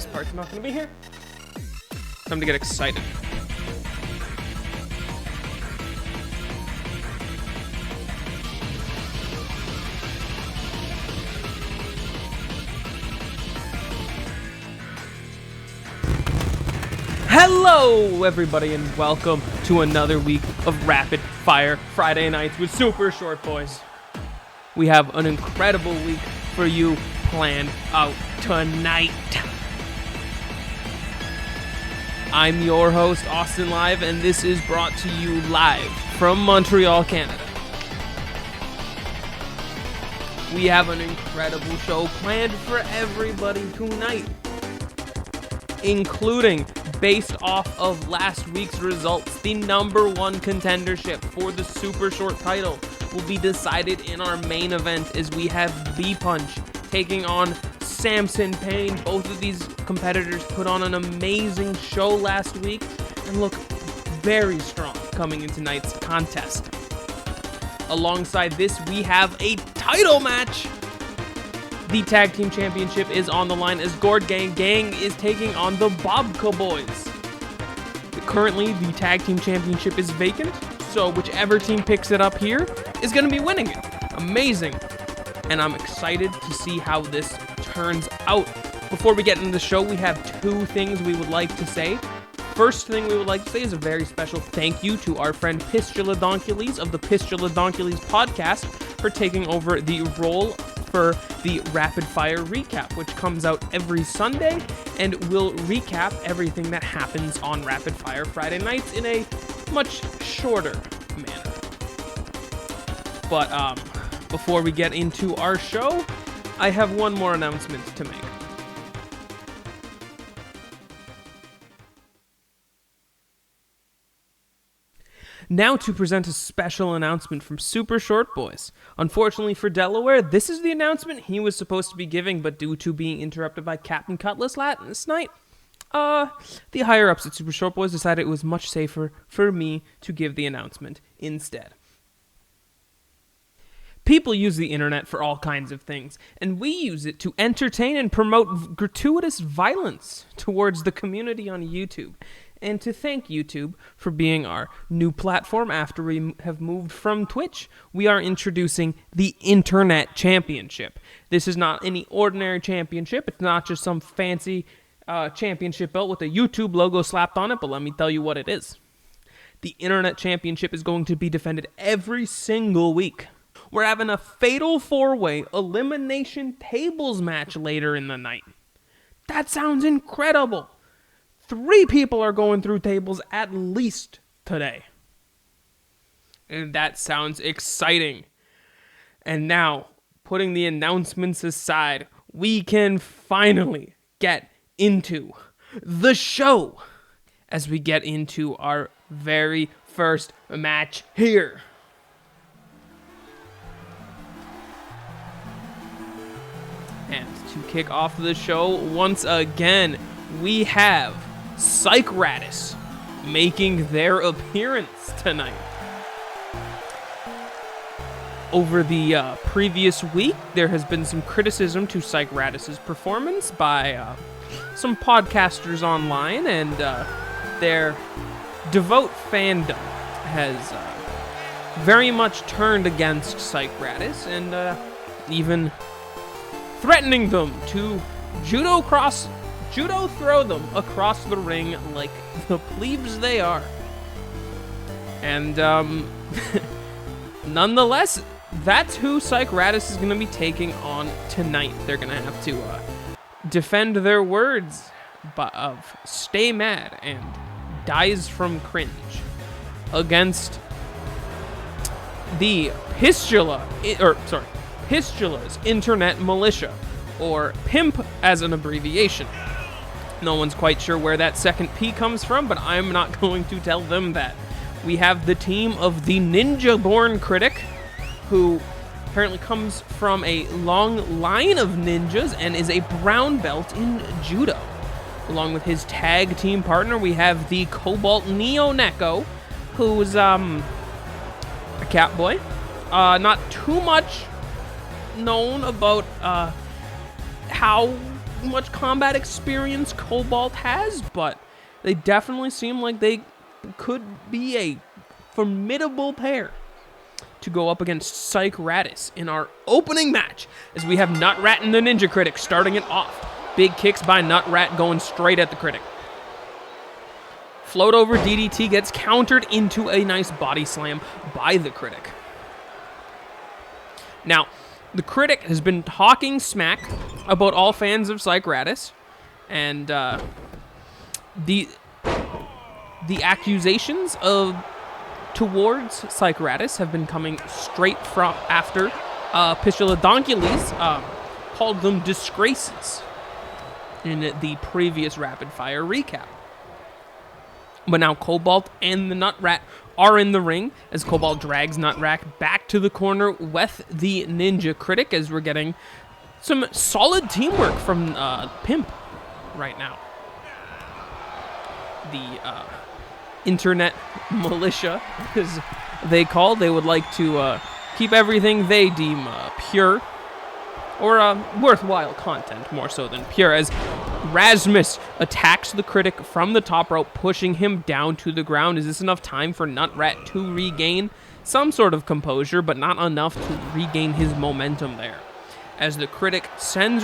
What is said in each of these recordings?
best part's not going to be here. Time to get excited. Hello, everybody, and welcome to another week of Rapid Fire Friday Nights with Super Short Boys. We have an incredible week for you planned out tonight. I'm your host, Austin Live, and this is brought to you live from Montreal, Canada. We have an incredible show planned for everybody tonight, including, based off of last week's results, the number one contendership for the Super Short title will be decided in our main event as we have B-Punch taking on Samson Payne. Both of these competitors put on an amazing show last week and look very strong coming into tonight's contest. Alongside this, we have a title match. The Tag Team Championship is on the line as Gourd Gang is taking on the Bobka Boys. Currently, the Tag Team Championship is vacant, so whichever team picks it up here is going to be winning it. Amazing. And I'm excited to see how this turns out. Before we get into the show, we have two things we would like to say. First thing we would like to say is a very special thank you to our friend Pistula Donkeles of the Pistula Donkeles podcast for taking over the role for the Rapid Fire Recap, which comes out every Sunday and will recap everything that happens on Rapid Fire Friday nights in a much shorter manner. But before we get into our show, I have one more announcement to make. Now to present a special announcement from Super Short Boys. Unfortunately for Delaware, this is the announcement he was supposed to be giving, but due to being interrupted by Captain Cutlass last night, the higher-ups at Super Short Boys decided it was much safer for me to give the announcement instead. People use the internet for all kinds of things, and we use it to entertain and promote gratuitous violence towards the community on YouTube. And to thank YouTube for being our new platform after we have moved from Twitch, we are introducing the Internet Championship. This is not any ordinary championship. It's not just some fancy championship belt with a YouTube logo slapped on it, but let me tell you what it is. The Internet Championship is going to be defended every single week. We're having a fatal four-way elimination tables match later in the night. That sounds incredible. 3 people are going through tables at least today. And that sounds exciting. And now, putting the announcements aside, we can finally get into the show as we get into our very first match here. And to kick off the show once again, we have Psych Radis making their appearance tonight. Over the previous week, there has been some criticism to Psych Radis' performance by some podcasters online, and their devout fandom has very much turned against Psych Radis and even threatening them to judo throw them across the ring like the plebes they are. And nonetheless, that's who Psych Radis is going to be taking on tonight. They're going to have to defend their words of Stay Mad and Dies from Cringe against the Pistula's Internet Militia, or PIMP as an abbreviation. No one's quite sure where that second P comes from, but I'm not going to tell them that. We have the team of the Ninja-born Critic, who apparently comes from a long line of ninjas and is a brown belt in judo. Along with his tag team partner, we have the Cobalt Neo Neko, who's a cat boy. Not too much known about how much combat experience Cobalt has, but they definitely seem like they could be a formidable pair to go up against Psych Radis in our opening match, as we have Nutrat and the Ninja Critic starting it off. Big kicks by Nutrat going straight at the Critic. Float over DDT gets countered into a nice body slam by the Critic. Now, the Critic has been talking smack about all fans of Psych Radis, and the accusations towards Psych Radis have been coming straight from after Pistoladoncules called them disgraces in the previous Rapid Fire recap. But now Cobalt and the Nutrat are in the ring as Cobalt drags Nutrat back to the corner with the Ninja Critic, as we're getting some solid teamwork from Pimp right now. The internet militia, as they would like to keep everything they deem pure, or worthwhile content, more so than pure, as Rasmus attacks the Critic from the top rope, pushing him down to the ground. Is this enough time for Nutrat to regain some sort of composure, but not enough to regain his momentum there? As the Critic sends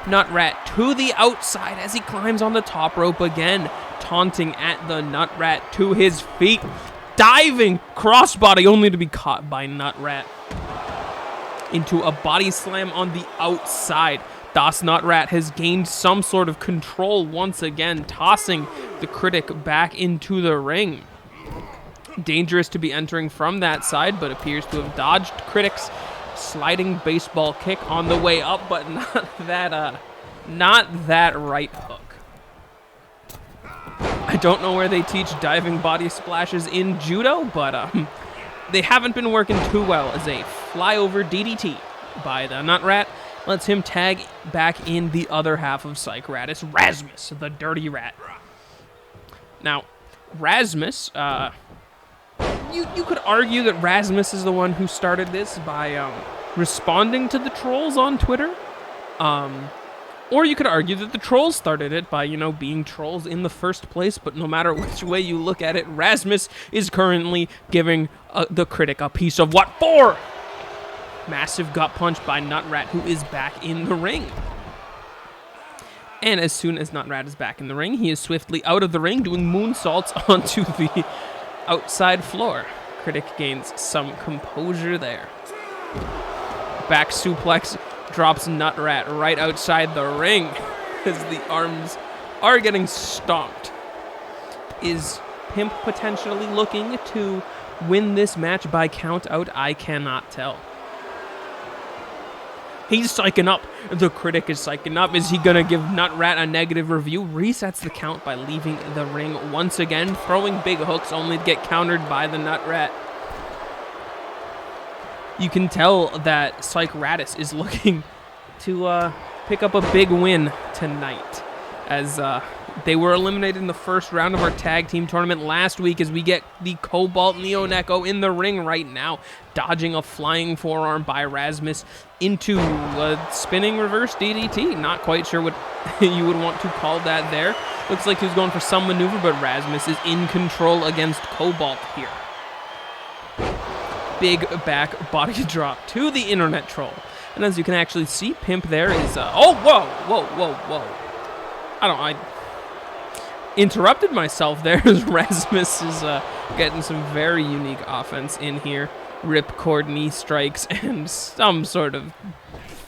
Nutrat to the outside as he climbs on the top rope again, taunting at the Nutrat to his feet. Diving crossbody only to be caught by Nutrat into a body slam on the outside. Das Nutrat has gained some sort of control once again, tossing the Critic back into the ring. Dangerous to be entering from that side, but appears to have dodged Critic's sliding baseball kick on the way up, but not that right hook. I don't know where they teach diving body splashes in judo, but they haven't been working too well, as a flyover DDT by the Nutrat lets him tag back in the other half of Psych Radis, Rasmus, the Dirty Rat. Now, Rasmus, you could argue that Rasmus is the one who started this by responding to the trolls on Twitter. Or you could argue that the trolls started it by, being trolls in the first place, but no matter which way you look at it, Rasmus is currently giving the Critic a piece of what for? Massive gut punch by Nutrat, who is back in the ring. And as soon as Nutrat is back in the ring, he is swiftly out of the ring, doing moonsaults onto the outside floor. Critic gains some composure there. Back suplex drops Nutrat right outside the ring as the arms are getting stomped. Is Pimp potentially looking to win this match by count out? I cannot tell. He's psyching up. The Critic is psyching up. Is he going to give Nutrat a negative review? Resets the count by leaving the ring once again, throwing big hooks only to get countered by the Nutrat. You can tell that Psych Radis is looking to pick up a big win tonight, as they were eliminated in the first round of our tag team tournament last week, as we get the Cobalt Neo Neko in the ring right now, dodging a flying forearm by Rasmus into a spinning reverse DDT. Not quite sure what you would want to call that there. Looks like he was going for some maneuver, but Rasmus is in control against Cobalt here. Big back body drop to the internet troll. And as you can actually see, Pimp there is... whoa. I interrupted myself there as Rasmus is getting some very unique offense in here. Ripcord knee strikes and some sort of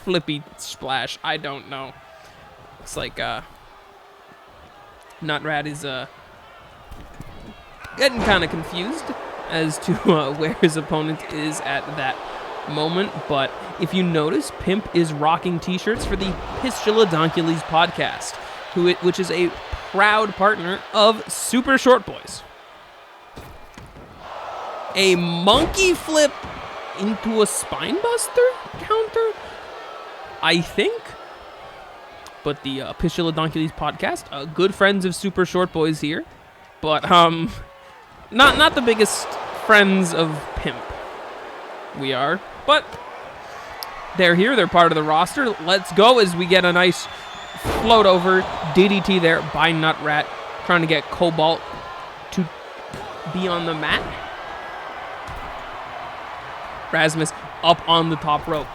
flippy splash. I don't know. It's like Nutrat is getting kind of confused as to where his opponent is at that moment. But if you notice, Pimp is rocking t-shirts for the Pistoladoncules podcast, which is a proud partner of Super Short Boys. A monkey flip into a spine buster counter, I think. But the Pistoladoncules podcast, good friends of Super Short Boys here, but not the biggest friends of Pimp. We are, but they're here. They're part of the roster. Let's go as we get a nice float over DDT there by Nutrat, trying to get Cobalt to be on the mat. Rasmus up on the top rope.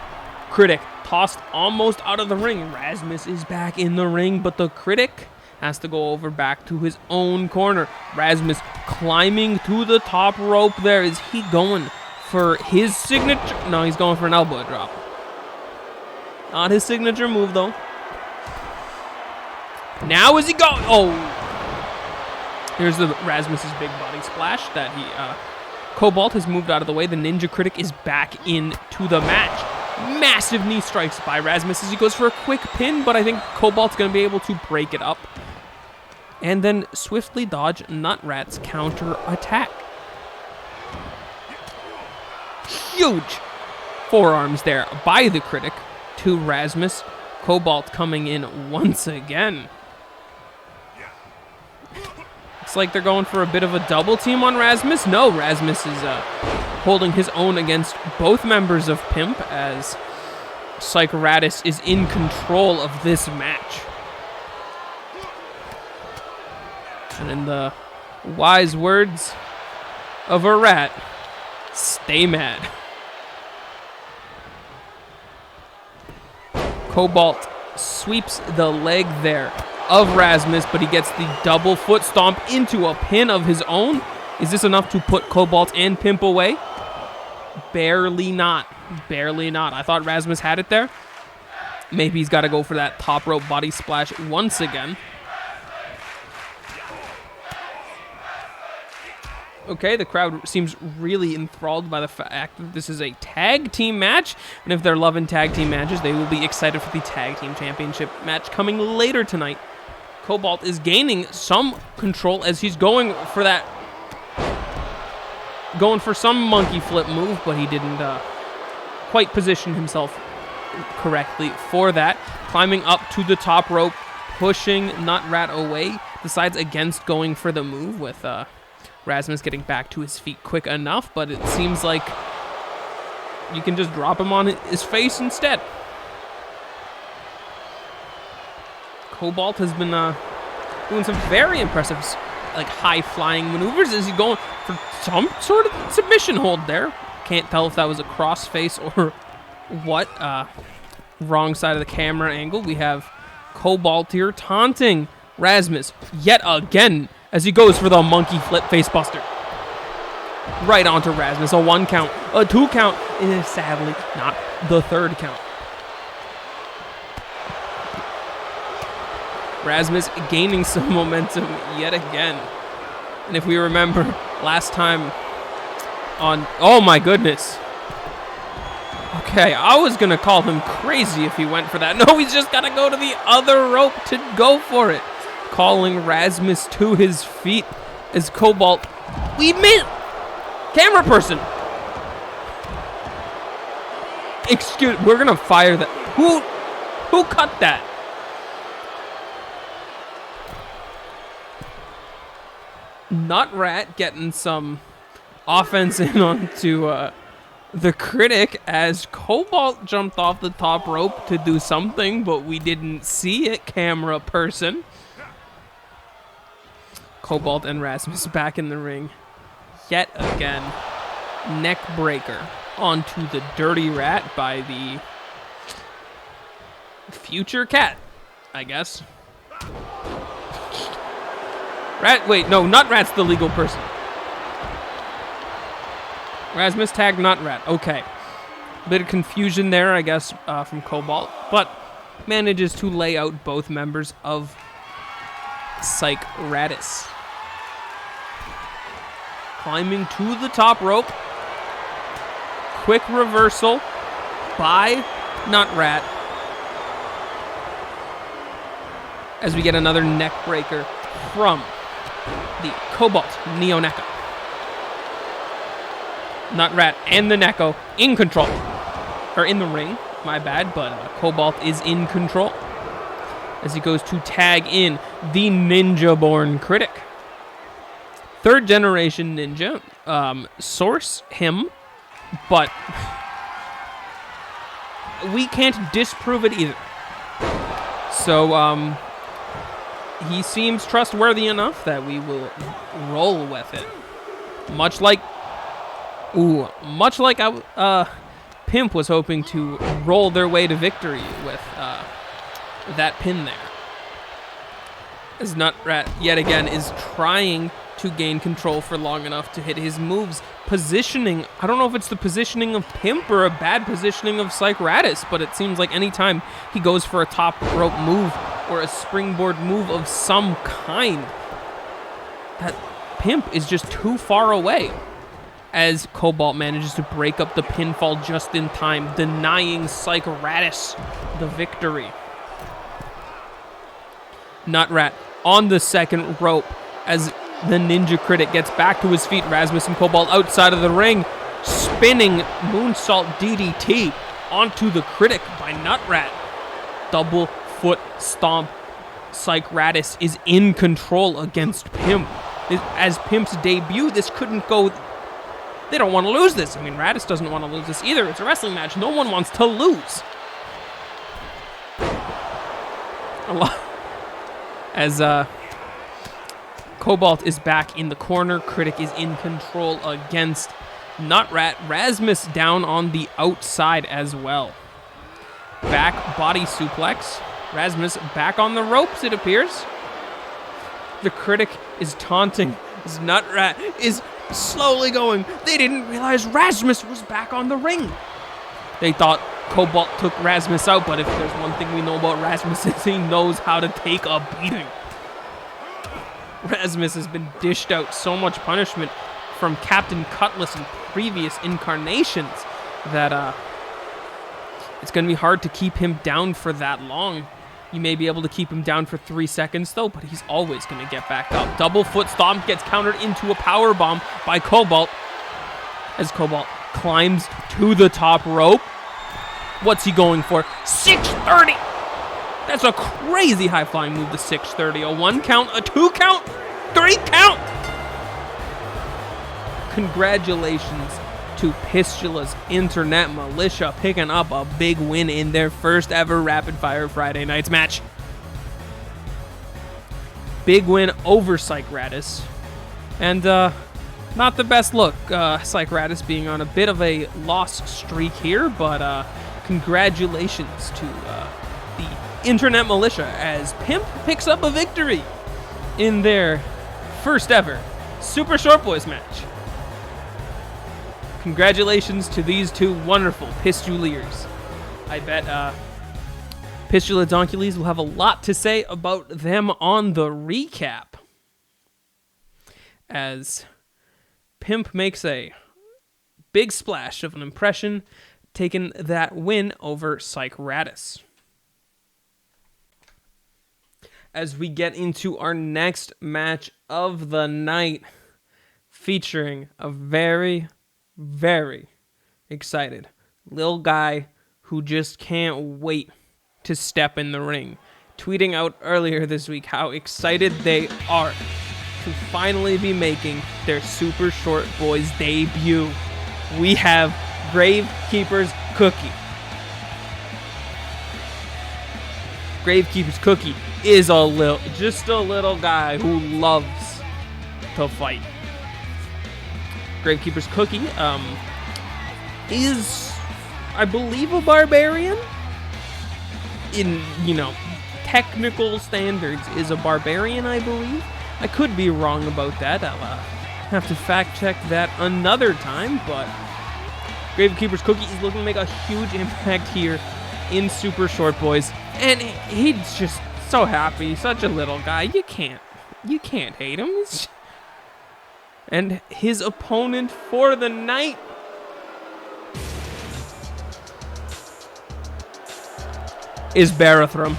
Critic tossed almost out of the ring. Rasmus is back in the ring, but the Critic has to go over back to his own corner. Rasmus climbing to the top rope there. Is he going for his signature? No, he's going for an elbow drop. Not his signature move, though. Now is he going? Oh. Here's the Rasmus's big body splash that he... Cobalt has moved out of the way. The Ninja Critic is back into the match. Massive knee strikes by Rasmus as he goes for a quick pin, but I think Cobalt's going to be able to break it up. And then swiftly dodge Nutrat's counter attack. Huge forearms there by the Critic to Rasmus. Cobalt coming in once again. Looks like they're going for a bit of a double team on Rasmus. No, Rasmus is holding his own against both members of Pimp as Psychoratus is in control of this match. And in the wise words of a rat, stay mad. Cobalt sweeps the leg there of Rasmus, but he gets the double foot stomp into a pin of his own. Is this enough to put Cobalt and Pimp away? Barely not. Barely not. I thought Rasmus had it there. Maybe he's got to go for that top rope body splash once again. Okay, the crowd seems really enthralled by the fact that this is a tag team match. And if they're loving tag team matches, they will be excited for the tag team championship match coming later tonight. Cobalt is gaining some control as he's going for that... Going for some monkey flip move, but he didn't quite position himself correctly for that. Climbing up to the top rope, pushing Nutrat away. Decides against going for the move with... Rasmus getting back to his feet quick enough, but it seems like you can just drop him on his face instead. Cobalt has been doing some very impressive, like, high-flying maneuvers. Is he going for some sort of submission hold there? Can't tell if that was a crossface or what. Wrong side of the camera angle. We have Cobalt here taunting Rasmus yet again, as he goes for the monkey flip facebuster. Right onto Rasmus. A 1 count. A 2 count. And sadly, not the 3rd count. Rasmus gaining some momentum yet again. And if we remember last time on... Oh my goodness. Okay, I was going to call him crazy if he went for that. No, he's just got to go to the other rope to go for it. Calling Rasmus to his feet as Cobalt. We missed! Camera person! Excuse, we're gonna fire that. Who cut that? Nutrat getting some offense in onto the Critic as Cobalt jumped off the top rope to do something, but we didn't see it, camera person. Cobalt and Rasmus back in the ring yet again. Neck breaker onto the Dirty Rat by the future cat, I guess. Rat, wait, no, Nutrat's the legal person. Rasmus tagged Nutrat, okay. Bit of confusion there, I guess, from Cobalt, but manages to lay out both members of Psychoratus. Climbing to the top rope. Quick reversal by Nutrat. As we get another neck breaker from the Cobalt Neo Neko. Nutrat and the Neko in control. Or in the ring, my bad, but Cobalt is in control. As he goes to tag in the Ninja-born Critic. 3rd generation ninja. Source him, but we can't disprove it either. So, he seems trustworthy enough that we will roll with it. Much like Pimp was hoping to roll their way to victory with that pin there. As Nutrat, yet again, is trying to gain control for long enough to hit his moves. Positioning, I don't know if it's the positioning of Pimp or a bad positioning of Cycratus, but it seems like anytime he goes for a top rope move or a springboard move of some kind, that Pimp is just too far away. As Cobalt manages to break up the pinfall just in time, denying Cycratus the victory. Nutrat on the second rope as the Ninja Critic gets back to his feet. Rasmus and Cobalt outside of the ring, spinning moonsault DDT onto the Critic by Nutrat. Double foot stomp. Cycratus is in control against Pimp. As Pimp's debut, this couldn't go. They don't want to lose this. I mean, Radis doesn't want to lose this either. It's a wrestling match. No one wants to lose. As Cobalt is back in the corner, Critic is in control against Nutrat. Rasmus down on the outside as well. Back body suplex. Rasmus back on the ropes, it appears. The Critic is taunting as Nutrat is slowly going. They didn't realize Rasmus was back on the ring. They thought Cobalt took Rasmus out, but if there's one thing we know about Rasmus, is he knows how to take a beating. Rasmus has been dished out so much punishment from Captain Cutlass in previous incarnations that it's going to be hard to keep him down for that long. You may be able to keep him down for 3 seconds, though, but he's always going to get back up. Double foot stomp gets countered into a power bomb by Cobalt as Cobalt climbs to the top rope. What's he going for? 630! That's a crazy high-flying move, the 630. A 1 count, a 2 count, 3 count! Congratulations to Pistula's Internet Militia picking up a big win in their first ever Rapid Fire Friday Nights match. Big win over Cycratus. And not the best look, Cycratus being on a bit of a loss streak here, but congratulations to the Internet Militia as Pimp picks up a victory in their first ever Super Short Boys match. Congratulations to these two wonderful Pistuliers. I bet Pistula Donkules will have a lot to say about them on the recap, as Pimp makes a big splash of an impression, taking that win over Cycratus. As we get into our next match of the night, featuring a very excited little guy who just can't wait to step in the ring, tweeting out earlier this week how excited they are to finally be making their Super Short Boys debut. We have Gravekeeper's Cookie. Gravekeeper's Cookie is just a little guy who loves to fight. Gravekeeper's Cookie is, I believe, a barbarian. In, technical standards, is a barbarian, I believe. I could be wrong about that. I'll have to fact check that another time, but Gravekeeper's Cookie is looking to make a huge impact here in Super Short Boys, and he's just so happy. Such a little guy. You can't hate him. And his opponent for the night is Barathrum.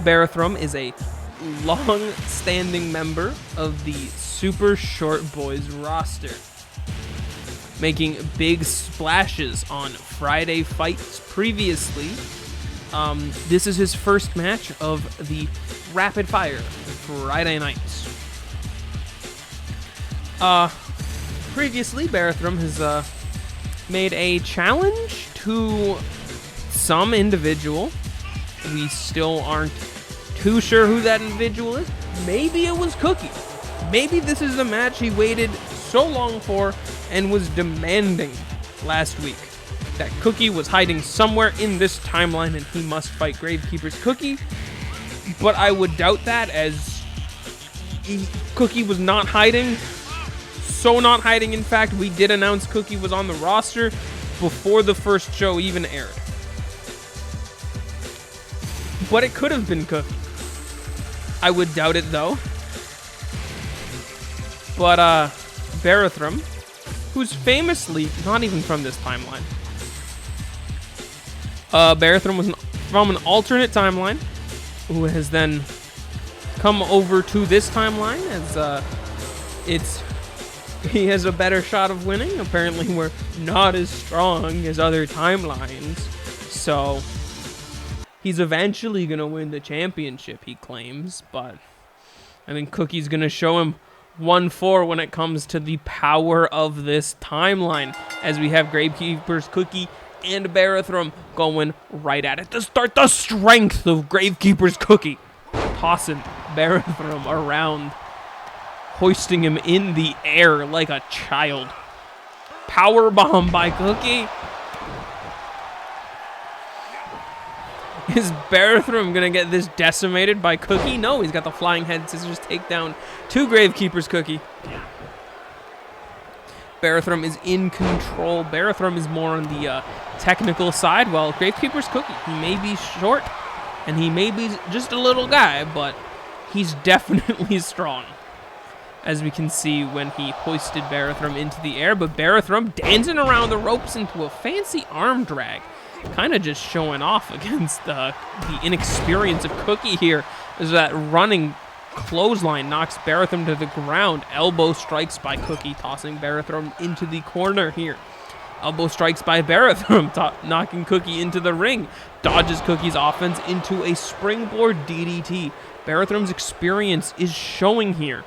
Barathrum is a long-standing member of the Super Short Boys roster, making big splashes on Friday fights previously. This is his first match of the Rapid Fire Friday nights. Previously, Barathrum has made a challenge to some individual We still aren't too sure who that individual is. Maybe it was Cookie. Maybe this is the match he waited so long for and was demanding last week. That Cookie was hiding somewhere in this timeline and he must fight Gravekeeper's Cookie. But I would doubt that, as Cookie was not hiding. So not hiding, in fact, we did announce Cookie was on the roster before the first show even aired. But it could have been Cookie. I would doubt it, though. But, Barathrum, who's famously not even from this timeline. Barathrum was from an alternate timeline, who has then come over to this timeline as, he has a better shot of winning. Apparently, we're not as strong as other timelines. So, he's eventually going to win the championship, he claims. But I think Cookie's going to show him 1-4 when it comes to the power of this timeline, as we have Gravekeeper's Cookie and Barathrum going right at it to start. The strength of Gravekeeper's Cookie, tossing Barathrum around, hoisting him in the air like a child. Power bomb by Cookie. Is Barathrum gonna get this decimated by Cookie? No, he's got the flying head scissors takedown to Gravekeeper's Cookie. Barathrum is in control. Barathrum is more on the technical side, while Gravekeeper's Cookie, he may be short and he may be just a little guy, but he's definitely strong, as we can see when he hoisted Barathrum into the air. But Barathrum dancing around the ropes into a fancy arm drag, kind of just showing off against the inexperience of Cookie here, as that running clothesline knocks Barathrum to the ground. Elbow strikes by Cookie, tossing Barathrum into the corner here. Elbow strikes by Barathrum, knocking Cookie into the ring. Dodges Cookie's offense into a springboard DDT. Barathram's experience is showing here.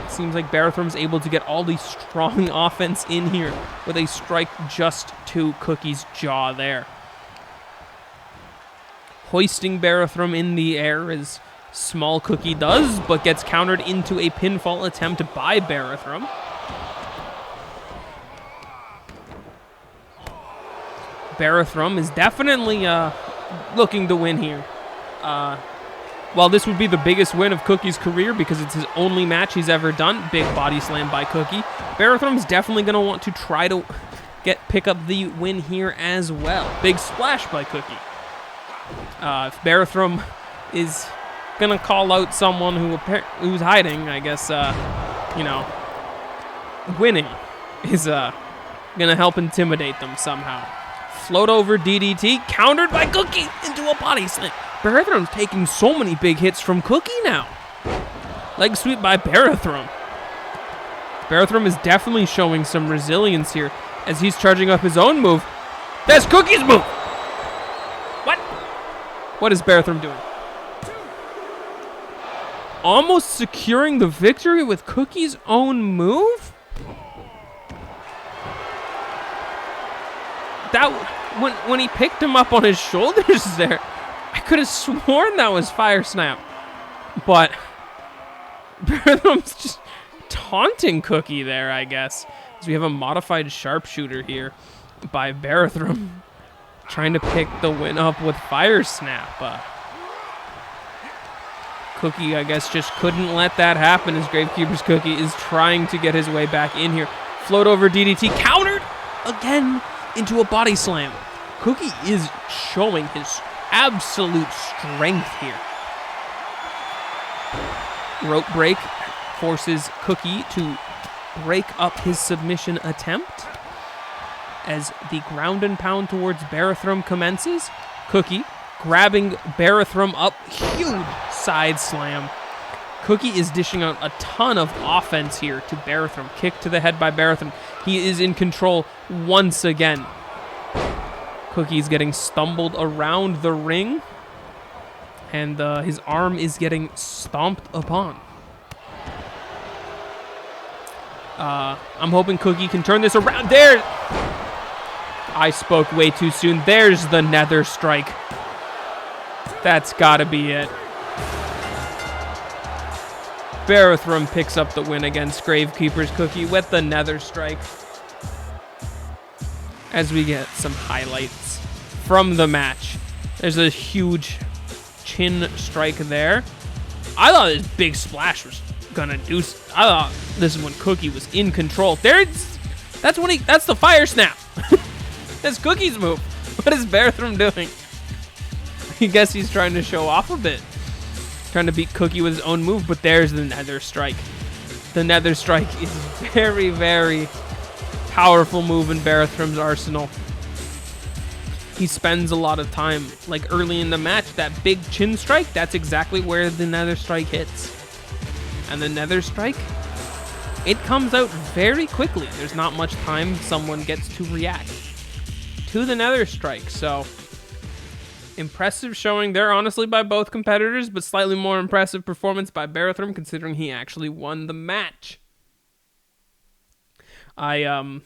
Seems like Barathram's able to get all the strong offense in here with a strike just to Cookie's jaw there. Hoisting Barathrum in the air as small Cookie does, but gets countered into a pinfall attempt by Barathrum. Barathrum is definitely looking to win here. While this would be the biggest win of Cookie's career because it's his only match he's ever done, big body slam by Cookie, Barathrum's definitely going to want to try to pick up the win here as well. Big splash by Cookie. If Barathrum is going to call out someone who's hiding, I guess, winning is going to help intimidate them somehow. Float over DDT, countered by Cookie into a body slam. Barathrum's taking so many big hits from Cookie now. Leg sweep by Barathrum. Barathrum is definitely showing some resilience here as he's charging up his own move. That's Cookie's move! What? What is Barathrum doing? Almost securing the victory with Cookie's own move? That, when he picked him up on his shoulders there, I could have sworn that was Fire Snap. But Barathrum's just taunting Cookie there, I guess. As we have a modified sharpshooter here by Barathrum, trying to pick the win up with Fire Snap. Cookie, I guess, just couldn't let that happen as Gravekeeper's Cookie is trying to get his way back in here. Float over DDT, countered again into a body slam. Cookie is showing his absolute strength here. Rope break forces Cookie to break up his submission attempt. As the ground and pound towards Barathrum commences, Cookie grabbing Barathrum up, huge side slam. Cookie is dishing out a ton of offense here to Barathrum. Kick to the head by Barathrum. He is in control once again. Cookie's getting stumbled around the ring, and his arm is getting stomped upon. I'm hoping Cookie can turn this around. There! I spoke way too soon. There's the nether strike. That's gotta be it. Barathrum picks up the win against Gravekeeper's Cookie with the Nether Strike. As we get some highlights from the match. There's a huge chin strike there. I thought this big splash was gonna do. I thought this is when Cookie was in control. That's the fire snap. That's Cookie's move. What is Barathrum doing? I guess he's trying to show off a bit. Trying to beat Cookie with his own move, but there's the Nether Strike. The Nether Strike is very, very powerful move in Barathrum's arsenal. He spends a lot of time, like early in the match, that big chin strike, that's exactly where the Nether Strike hits. And the Nether Strike, it comes out very quickly. There's not much time someone gets to react to the Nether Strike, so impressive showing there, honestly, by both competitors, but slightly more impressive performance by Barathrum, considering he actually won the match. I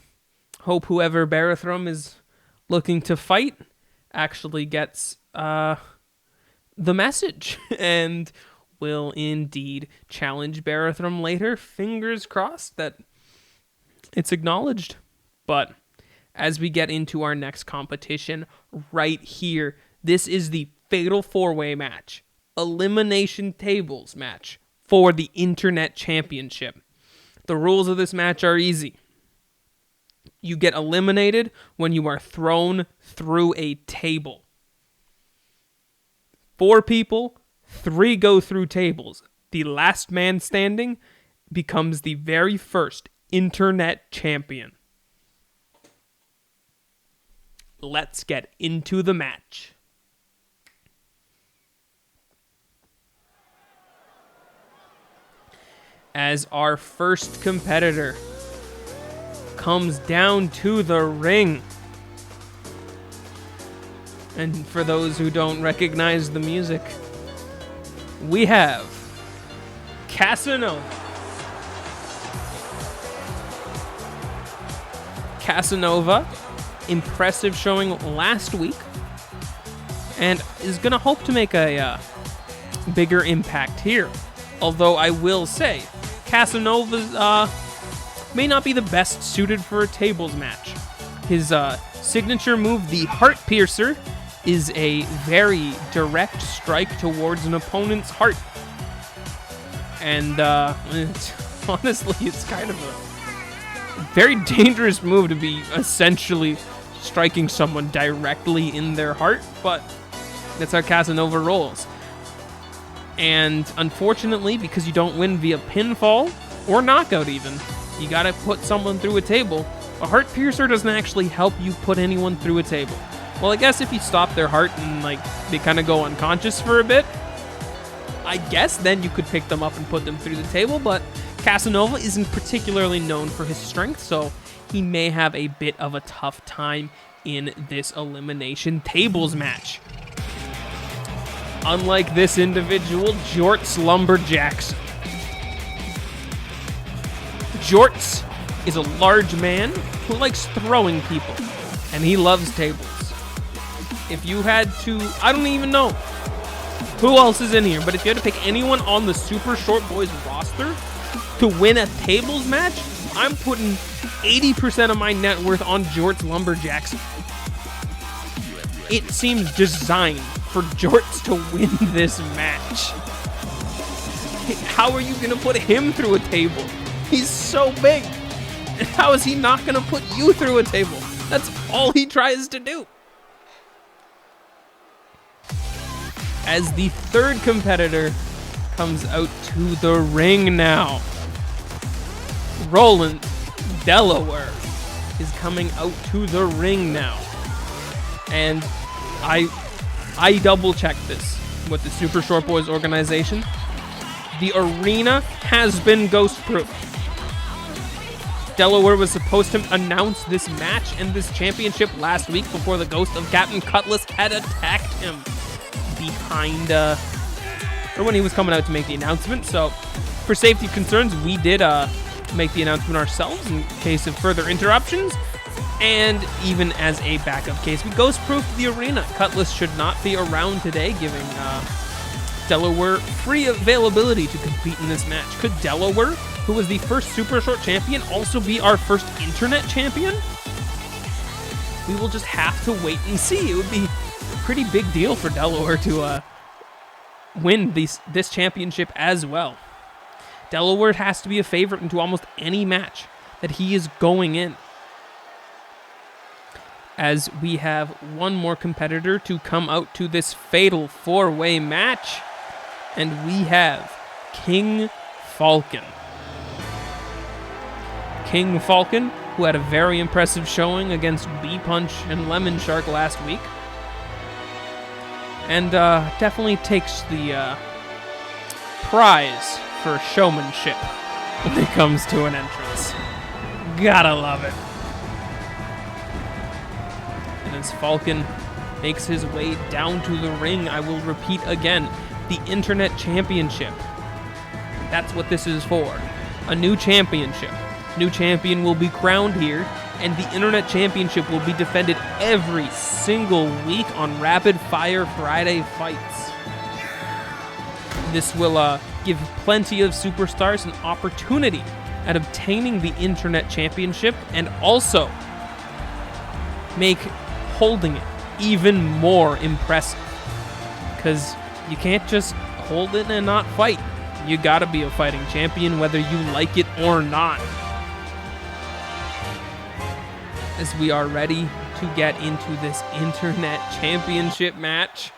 hope whoever Barathrum is looking to fight actually gets the message and will indeed challenge Barathrum later. Fingers crossed that it's acknowledged. But as we get into our next competition right here, this is the Fatal 4-Way match, Elimination Tables match for the Internet Championship. The rules of this match are easy. You get eliminated when you are thrown through a table. 4 people, 3 go through tables. The last man standing becomes the very first Internet champion. Let's get into the match. As our first competitor comes down to the ring. And for those who don't recognize the music, we have Casanova. Casanova, impressive showing last week, and is going to hope to make a bigger impact here. Although I will say, Casanova may not be the best suited for a tables match. His signature move, the Heart Piercer, is a very direct strike towards an opponent's heart. And honestly, it's kind of a very dangerous move to be essentially striking someone directly in their heart, but that's how Casanova rolls. And unfortunately, because you don't win via pinfall or knockout even, you gotta put someone through a table. A Heart Piercer doesn't actually help you put anyone through a table. Well, I guess if you stop their heart and they kind of go unconscious for a bit, I guess then you could pick them up and put them through the table, but Casanova isn't particularly known for his strength, so he may have a bit of a tough time in this elimination tables match. Unlike this individual, Jorts Lumberjacks. Jorts is a large man who likes throwing people, and he loves tables. If you had to, I don't even know who else is in here, but if you had to pick anyone on the Super Short Boys roster to win a tables match, I'm putting 80% of my net worth on Jorts Lumberjacks. It seems designed for Jorts to win this match. How are you going to put him through a table? He's so big. And how is he not going to put you through a table? That's all he tries to do. As the third competitor comes out to the ring now, Roland Delaware is coming out to the ring now. And I double-checked this with the Super Short Boys organization. The arena has been ghost-proof. Delaware was supposed to announce this match and this championship last week before the ghost of Captain Cutlass had attacked him behind, or when he was coming out to make the announcement. So, for safety concerns, we did make the announcement ourselves in case of further interruptions. And even as a backup case, we ghost-proof the arena. Cutlass should not be around today, giving Delaware free availability to compete in this match. Could Delaware, who was the first Super Short champion, also be our first Internet champion? We will just have to wait and see. It would be a pretty big deal for Delaware to win this championship as well. Delaware has to be a favorite into almost any match that he is going in, as we have one more competitor to come out to this fatal four-way match, and we have King Falcon. King Falcon, who had a very impressive showing against B-Punch and Lemon Shark last week, and definitely takes the prize for showmanship when it comes to an entrance. Gotta love it. And as Falcon makes his way down to the ring, I will repeat again, the Internet Championship. That's what this is for. A new championship. New champion will be crowned here, and the Internet Championship will be defended every single week on Rapid Fire Friday fights. This will give plenty of superstars an opportunity at obtaining the Internet Championship, and also make holding it even more impressive. Because you can't just hold it and not fight. You gotta be a fighting champion whether you like it or not. As we are ready to get into this Internet Championship match,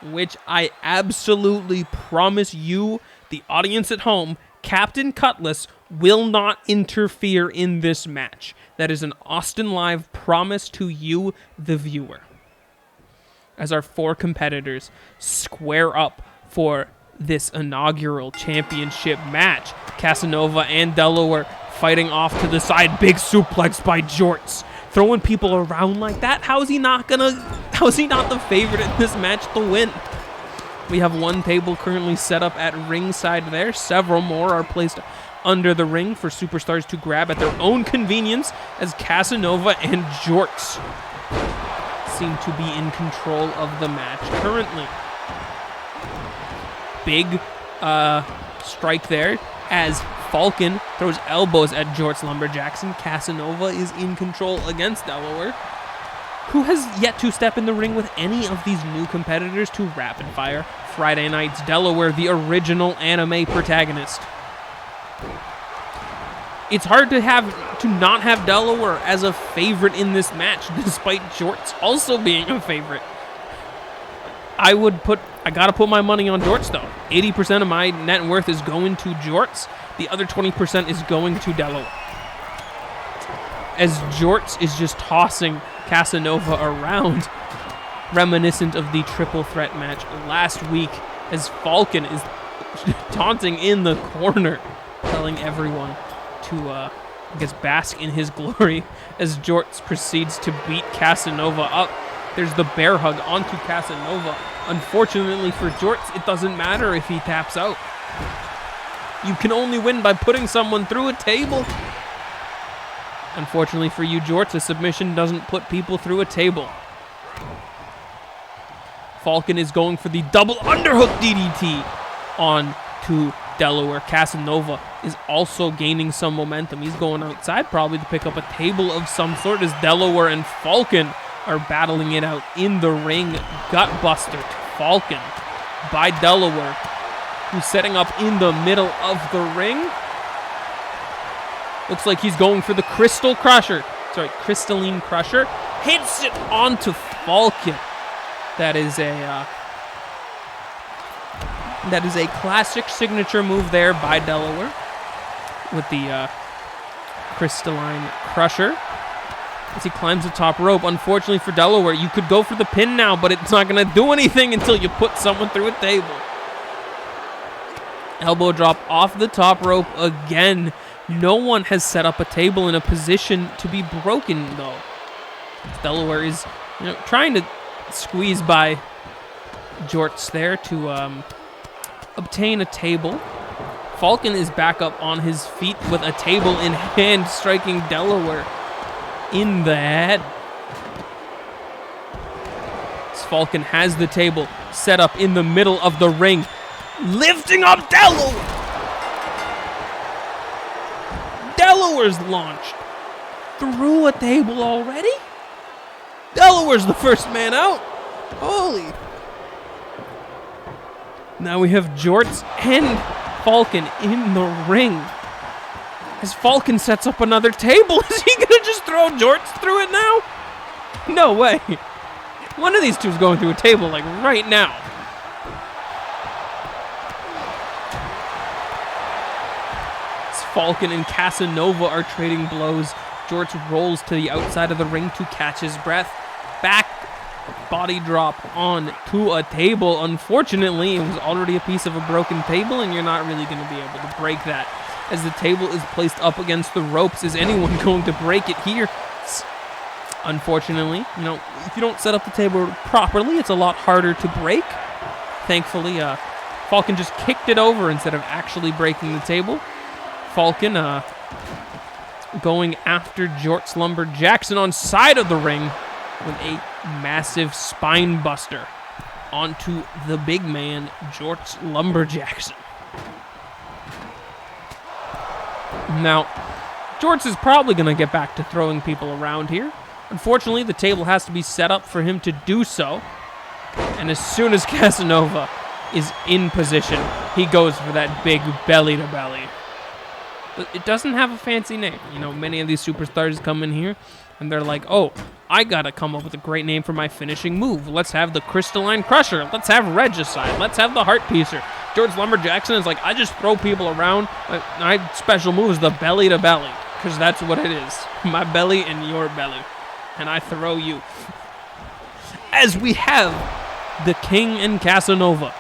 which I absolutely promise you, the audience at home, Captain Cutlass will not interfere in this match. That is an Austin Live promise to you, the viewer. As our four competitors square up for this inaugural championship match, Casanova and Delaware fighting off to the side. Big suplex by Jorts. Throwing people around like that, how is he not the favorite in this match to win? We have one table currently set up at ringside there. Several more are placed under the ring for superstars to grab at their own convenience, as Casanova and Jorts seem to be in control of the match currently. Big strike there as Falcon throws elbows at Jorts Lumberjacks, and Casanova is in control against Delaware, who has yet to step in the ring with any of these new competitors to Rapid Fire Friday Nights. Delaware, the original anime protagonist. It's hard to not have Delaware as a favorite in this match, despite Jorts also being a favorite. I gotta put my money on Jorts though. 80% of my net worth is going to Jorts. The other 20% is going to Delaware, as Jorts is just tossing Casanova around, reminiscent of the triple threat match last week, as Falcon is taunting in the corner, telling everyone to bask in his glory, as Jorts proceeds to beat Casanova up. There's the bear hug onto Casanova. Unfortunately for Jorts, it doesn't matter if he taps out. You can only win by putting someone through a table. Unfortunately for you, Jorts, a submission doesn't put people through a table. Falcon is going for the double underhook DDT on to Delaware. Casanova is also gaining some momentum. He's going outside probably to pick up a table of some sort, as Delaware and Falcon are battling it out in the ring. Gutbuster to Falcon by Delaware, who's setting up in the middle of the ring. Looks like he's going for the Crystalline Crusher. Hits it onto Falcon. That is a classic signature move there by Delaware with the Crystalline Crusher as he climbs the top rope. Unfortunately for Delaware, you could go for the pin now, but it's not going to do anything until you put someone through a table. Elbow drop off the top rope again. No one has set up a table in a position to be broken, though. Delaware is trying to squeeze by Jorts there to obtain a table. Falcon is back up on his feet with a table in hand, striking Delaware. in the head. Falcon has the table set up in the middle of the ring, lifting up Delaware. Delaware's launched through a table already. Delaware's the first man out. Holy. Now we have Jorts and Falcon in the ring. As Falcon sets up another table, is he gonna just throw Jorts through it now? No way. One of these two is going through a table, like, right now. As Falcon and Casanova are trading blows, Jorts rolls to the outside of the ring to catch his breath. Back body drop on to a table. Unfortunately, it was already a piece of a broken table, and you're not really going to be able to break that. As the table is placed up against the ropes, is anyone going to break it here? Unfortunately, if you don't set up the table properly, it's a lot harder to break. Thankfully, Falcon just kicked it over instead of actually breaking the table. Falcon going after Jorts Lumberjackson on side of the ring with a massive spine buster onto the big man, Jorts Lumberjackson. Now, Jorts is probably going to get back to throwing people around here. Unfortunately, the table has to be set up for him to do so. And as soon as Casanova is in position, he goes for that big belly-to-belly. It doesn't have a fancy name. Many of these superstars come in here, and they're like, oh, I gotta come up with a great name for my finishing move. Let's have the Crystalline Crusher. Let's have Regicide. Let's have the Heart Piecer. Jorts Lumberjackson is like, I just throw people around. My special move is the belly-to-belly, because that's what it is. My belly and your belly. And I throw you. As we have the King and Casanova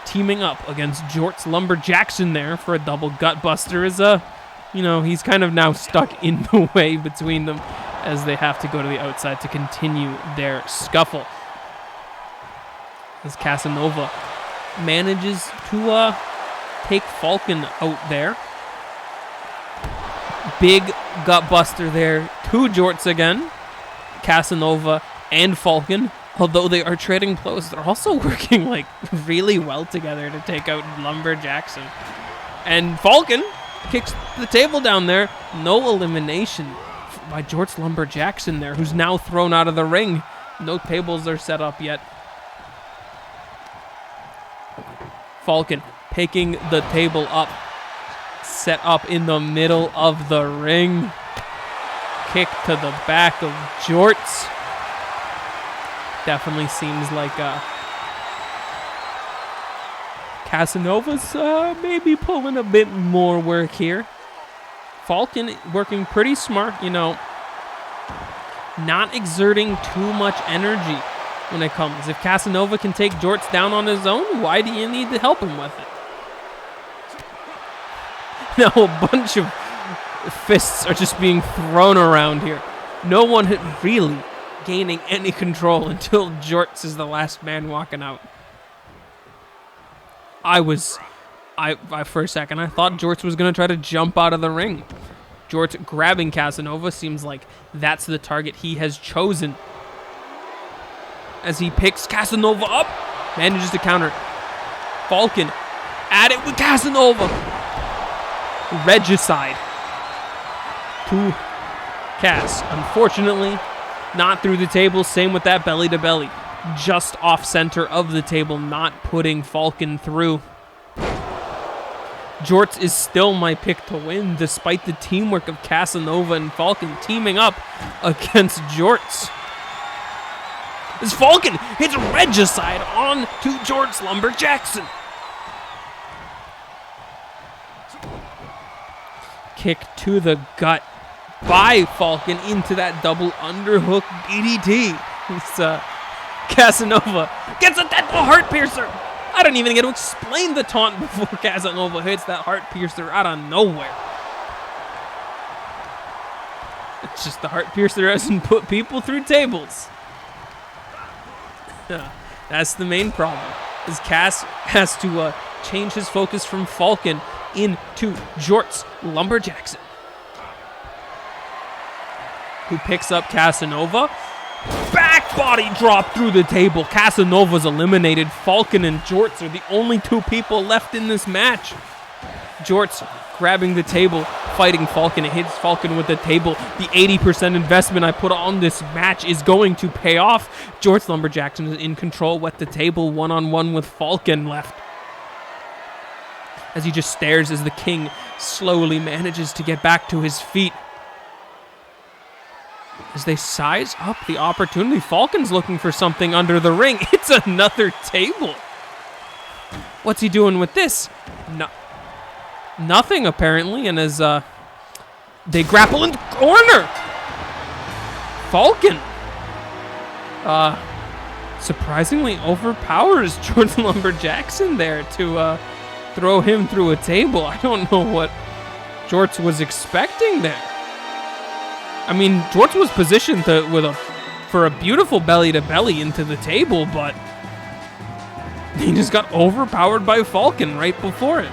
teaming up against Jorts Lumberjackson there for a double gut buster is he's kind of now stuck in the way between them as they have to go to the outside to continue their scuffle. As Casanova manages to take Falcon out there. Big gut buster there to Jorts again. Casanova and Falcon, although they are trading blows, they're also working really well together to take out Lumberjackson. And Falcon kicks the table down there. No elimination by Jorts Lumberjackson there, who's now thrown out of the ring. No tables are set up yet. Falcon picking the table up, set up in the middle of the ring. Kick to the back of Jorts. Definitely seems like Casanova's maybe pulling a bit more work here. Falcon working pretty smart, not exerting too much energy when it comes. If Casanova can take Jorts down on his own, why do you need to help him with it? Now a bunch of fists are just being thrown around here. No one really gaining any control until Jorts is the last man walking out. For a second, I thought Jorts was going to try to jump out of the ring. Jorts grabbing Casanova seems like that's the target he has chosen. As he picks Casanova up, manages to counter. Falcon at it with Casanova. Regicide to Cass. Unfortunately, not through the table. Same with that belly-to-belly. Just off center of the table, not putting Falcon through. Jorts is still my pick to win, despite the teamwork of Casanova and Falcon teaming up against Jorts. As Falcon hits Regicide on to Jorts Lumberjackson. Kick to the gut by Falcon into that double underhook DDT. It's Casanova gets a heart piercer. I don't even get to explain the taunt before Casanova hits that heart piercer out of nowhere. It's just the heart piercer doesn't put people through tables. That's the main problem. Is Cass has to change his focus from Falcon into Jorts Lumberjackson. who picks up Casanova. Back body drop through the table. Casanova's eliminated. Falcon and Jorts are the only two people left in this match. Jorts grabbing the table, fighting Falcon. It hits Falcon with the table. The 80% investment I put on this match is going to pay off. Jorts Lumberjackson is in control with the table, one-on-one with Falcon left. As he just stares as the king slowly manages to get back to his feet. As they size up the opportunity, Falcon's looking for something under the ring. It's another table. What's he doing with this? No. Nothing, apparently, and as they grapple in the corner, Falcon surprisingly overpowers Jordan Lumberjackson there to throw him through a table. I don't know what Jorts was expecting there. I mean, Jorts was positioned for a beautiful belly-to-belly into the table, but he just got overpowered by Falcon right before it.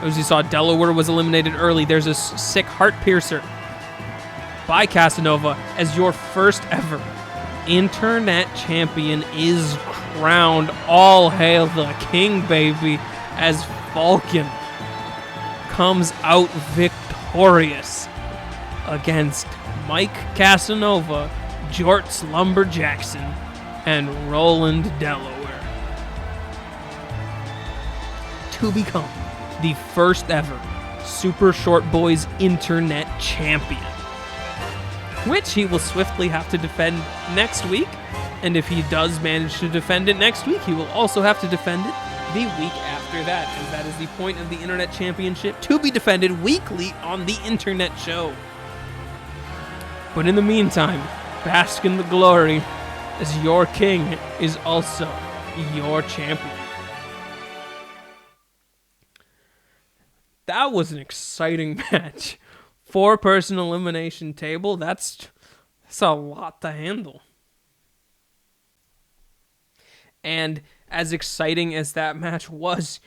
As you saw, Delaware was eliminated early. There's a sick heart piercer by Casanova as your first ever internet champion is crowned. All hail the king, baby, as Falcon comes out victorious against Mike Casanova, Jorts Lumberjackson, and Roland Delaware to become the first ever Super Short Boys Internet Champion, which he will swiftly have to defend next week. And if he does manage to defend it next week, he will also have to defend it the week after that, as that is the point of the Internet Championship, to be defended weekly on the Internet Show. But in the meantime, bask in the glory, as your king is also your champion. That was an exciting match. 4-person elimination table, that's a lot to handle. And as exciting as that match was,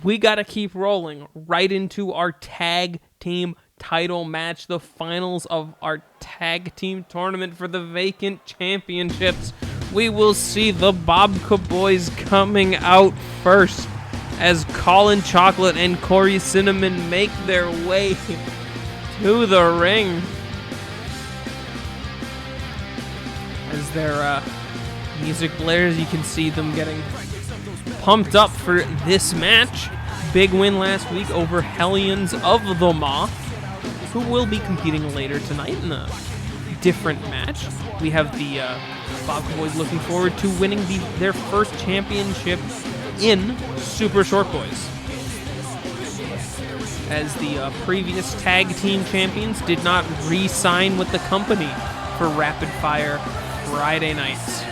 we got to keep rolling right into our tag team title match, the finals of our tag team tournament for the vacant championships. We will see the Bobka Boys coming out first as Colin Chocolate and Corey Cinnamon make their way to the ring. As their music blares, you can see them getting pumped up for this match. Big win last week over Hellions of the Moth, who will be competing later tonight in a different match. We have the Bobka Boys looking forward to winning their first championship in Super Short Boys, as the previous tag team champions did not re-sign with the company for Rapid Fire Friday nights.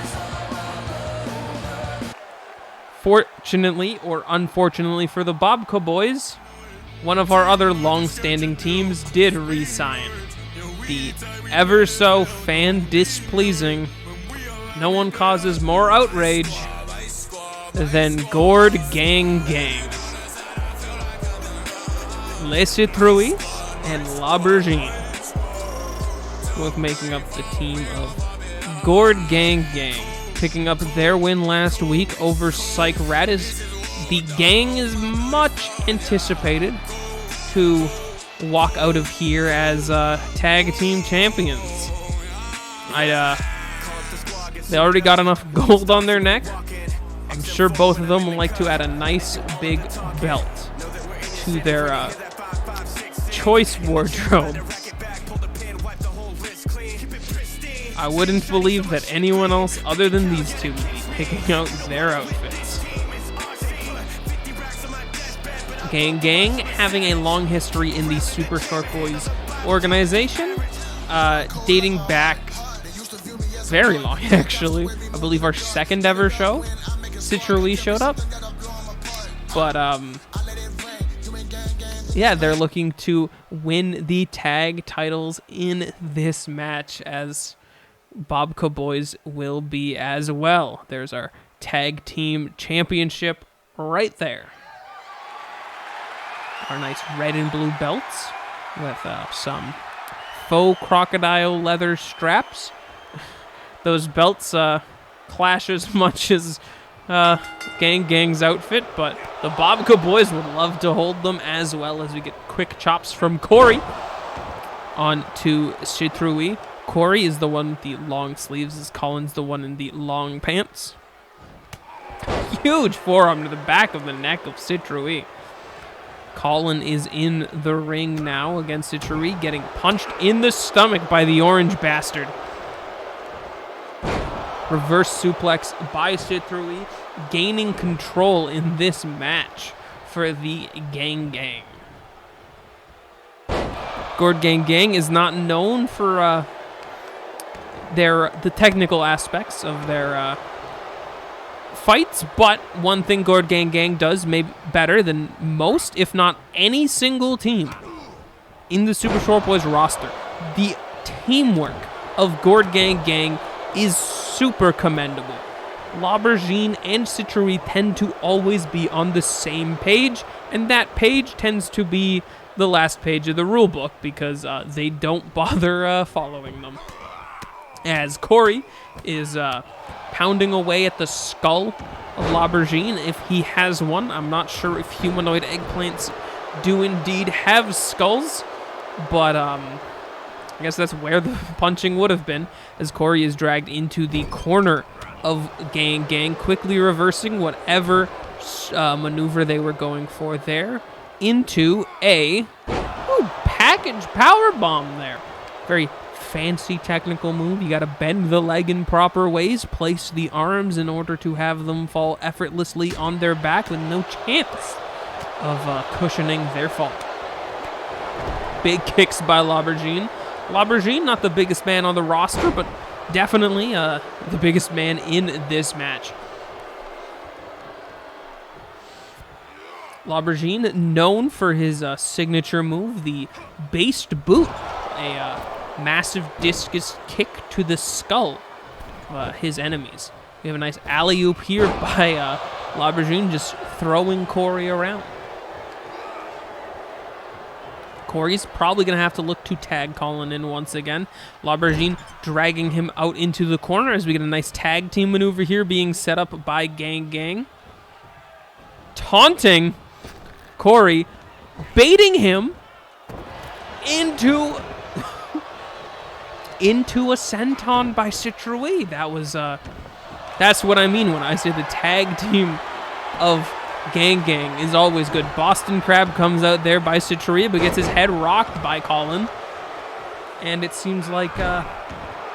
Fortunately or unfortunately for the Bobka Boys, one of our other long-standing teams did re-sign. The ever so fan displeasing, no one causes more outrage than Gord Gang Gang. Les Citrouilles and L'Aubergine, both making up the team of Gord Gang Gang, picking up their win last week over Psych Radis. The gang is much anticipated to walk out of here as tag team champions. They already got enough gold on their neck. I'm sure both of them would like to add a nice big belt to their choice wardrobe. I wouldn't believe that anyone else other than these two would be picking out their outfits. Gang Gang having a long history in the Super Short Boys organization, dating back very long, actually. I believe our second ever show, Citrouilles showed up. But, yeah, they're looking to win the tag titles in this match, as Bobka Boys will be as well. There's our tag team championship right there. Our nice red and blue belts with some faux crocodile leather straps. Those belts clash as much as Gang Gang's outfit, but the Babka boys would love to hold them as well, as we get quick chops from Corey on to Citrui. Corey is the one with the long sleeves, as Colin's the one in the long pants. Huge forearm to the back of the neck of Citrui. Colin is in the ring now against Citrui, getting punched in the stomach by the orange bastard. Reverse suplex by Citrui, gaining control in this match for the Gang Gang. Gord Gang Gang is not known for the technical aspects of their fights, but one thing Gord Gang Gang does maybe better than most, if not any single team in the Super Short Boys roster, the teamwork of Gord Gang Gang is super commendable. L'Aubergine and Citrui tend to always be on the same page, and that page tends to be the last page of the rulebook because they don't bother following them. As Corey is pounding away at the skull of L'Aubergine, if he has one. I'm not sure if humanoid eggplants do indeed have skulls, but I guess that's where the punching would have been, as Corey is dragged into the corner of Gang Gang, quickly reversing whatever maneuver they were going for there into a package power bomb there. Very fancy technical move. You got to bend the leg in proper ways, place the arms in order to have them fall effortlessly on their back with no chance of cushioning their fall. Big kicks by L'Aubergine. L'Aubergine, not the biggest man on the roster, but definitely the biggest man in this match. L'Aubergine, known for his signature move, the based boot, a massive discus kick to the skull of his enemies. We have a nice alley-oop here by L'Aubergine, just throwing Corey around. Corey's probably going to have to look to tag Colin in once again. L'Aubergine dragging him out into the corner as we get a nice tag team maneuver here being set up by Gang Gang. Taunting Corey, baiting him into a senton by Citrui. That's what I mean when I say the tag team of Gang Gang is always good. Boston Crab comes out there by Citrui, but gets his head rocked by Colin. And it seems like